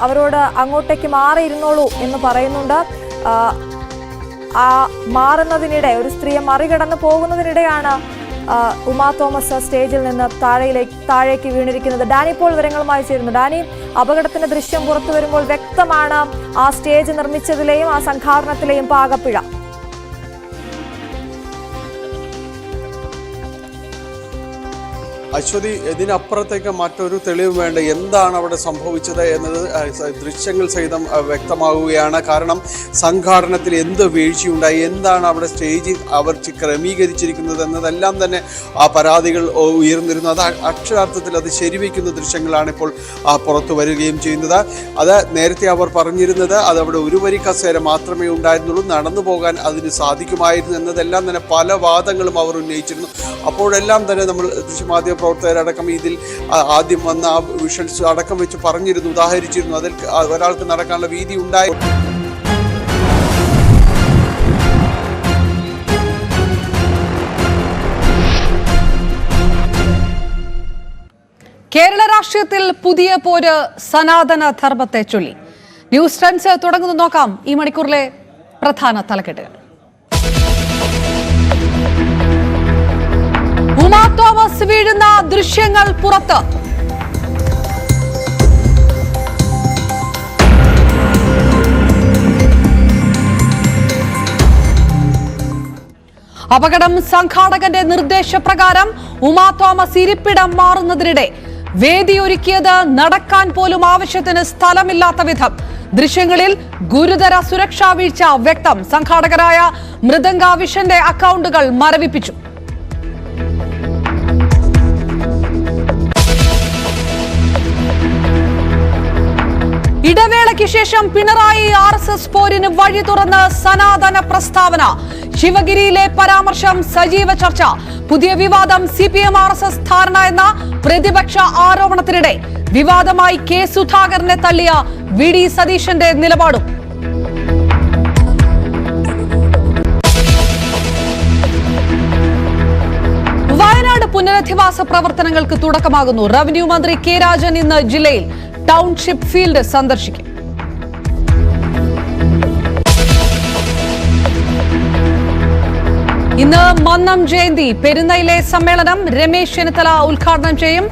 അവരോട് അങ്ങോട്ടേക്ക് മാറിയിരുന്നോളൂ എന്ന് പറയുന്നുണ്ട്. ആ മാറുന്നതിനിടെ ഒരു സ്ത്രീയെ മറികടന്ന് പോകുന്നതിനിടെയാണ് ഉമാ തോമസ് സ്റ്റേജിൽ നിന്ന് താഴേക്ക് വീണിരിക്കുന്നത്. ഡാനി ഇപ്പോൾ വിവരങ്ങളുമായി ചേരുന്നു. ഡാനി, അപകടത്തിന്റെ ദൃശ്യം പുറത്തു വരുമ്പോൾ വ്യക്തമാണ് ആ സ്റ്റേജ് നിർമ്മിച്ചതിലെയും ആ സംഘാടനത്തിലെയും പാകപ്പിഴ.
അശ്വതി, ഇതിനപ്പുറത്തേക്ക് മറ്റൊരു തെളിവും വേണ്ട. എന്താണ് അവിടെ സംഭവിച്ചത് എന്നത് ദൃശ്യങ്ങൾ സഹിതം വ്യക്തമാവുകയാണ്. കാരണം സംഘാടനത്തിൽ എന്ത് വീഴ്ചയുണ്ടായി, എന്താണ് അവിടെ സ്റ്റേജിൽ അവർ ക്രമീകരിച്ചിരിക്കുന്നത് എന്നതെല്ലാം തന്നെ ആ പരാതികൾ ഉയർന്നിരുന്നു. അത് അക്ഷരാർത്ഥത്തിൽ അത് ശരിവയ്ക്കുന്ന ദൃശ്യങ്ങളാണ് ഇപ്പോൾ പുറത്തു വരികയും ചെയ്യുന്നത്. അത് നേരത്തെ അവർ പറഞ്ഞിരുന്നത് അത് അവിടെ ഒരു വരി കസേര മാത്രമേ ഉണ്ടായിരുന്നുള്ളൂ, നടന്നു പോകാൻ അതിന് സാധിക്കുമായിരുന്നു എന്നതെല്ലാം തന്നെ പല വാദങ്ങളും അവർ ഉന്നയിച്ചിരുന്നു. അപ്പോഴെല്ലാം തന്നെ നമ്മൾ ദൃശ്യമാധ്യമ പ്രവർത്തകരടക്കം ഇതിൽ ആദ്യം വന്ന ആ വിഷ്വൽസ് അടക്കം വെച്ച് പറഞ്ഞിരുന്നു, ഉദാഹരിച്ചിരുന്നു. അതിൽ ഒരാൾക്ക് നടക്കാനുള്ള വീതി ഉണ്ടായി.
കേരള രാഷ്ട്രീയത്തിൽ പുതിയ പോര് സനാതന ധർമ്മത്തെ ചൊല്ലി. ന്യൂസ് ട്രെൻഡ്സ് തുടങ്ങുന്നു. നോക്കാം ഈ മണിക്കൂറിലെ പ്രധാന തലക്കെട്ടുകൾ. ഉമാ തോമസ് വീഴുന്ന ദൃശ്യങ്ങൾ പുറത്ത്. അപകടം സംഘാടകന്റെ നിർദ്ദേശപ്രകാരം ഉമാ തോമസ് ഇരിപ്പിടം മാറുന്നതിനിടെ വേദിയൊരുക്കിയത് നടക്കാൻ പോലും ആവശ്യത്തിന് സ്ഥലമില്ലാത്ത വിധം. ദൃശ്യങ്ങളിൽ ഗുരുതര സുരക്ഷാ വീഴ്ച വ്യക്തം. സംഘാടകരായ മൃദംഗ വിഷന്റെ അക്കൗണ്ടുകൾ മരവിപ്പിച്ചു. ഇടവേളയ്ക്ക് ശേഷം പിണറായി RSS പോരിന് വഴി തുറന്ന് സനാതന പ്രസ്താവന. ശിവഗിരിയിലെ പരാമർശം സജീവ ചർച്ച. പുതിയ വിവാദം CPM RSS ധാരണ എന്ന പ്രതിപക്ഷ ആരോപണത്തിനിടെ വിവാദമായി K സുധാകരനെ തള്ളിയ VD സതീശന്റെ നിലപാടും. വയനാട് പുനരധിവാസ പ്രവർത്തനങ്ങൾക്ക് തുടക്കമാകുന്നു. റവന്യൂ മന്ത്രി K രാജൻ ഇന്ന് ജില്ലയിൽ ടൗൺഷിപ്പ് ഫീൽഡ് സന്ദർശിക്കും. ഇന്ന് മന്നം ജയന്തി. പെരുന്നയിലെ സമ്മേളനം രമേശ് ചെന്നിത്തല ഉദ്ഘാടനം ചെയ്യും.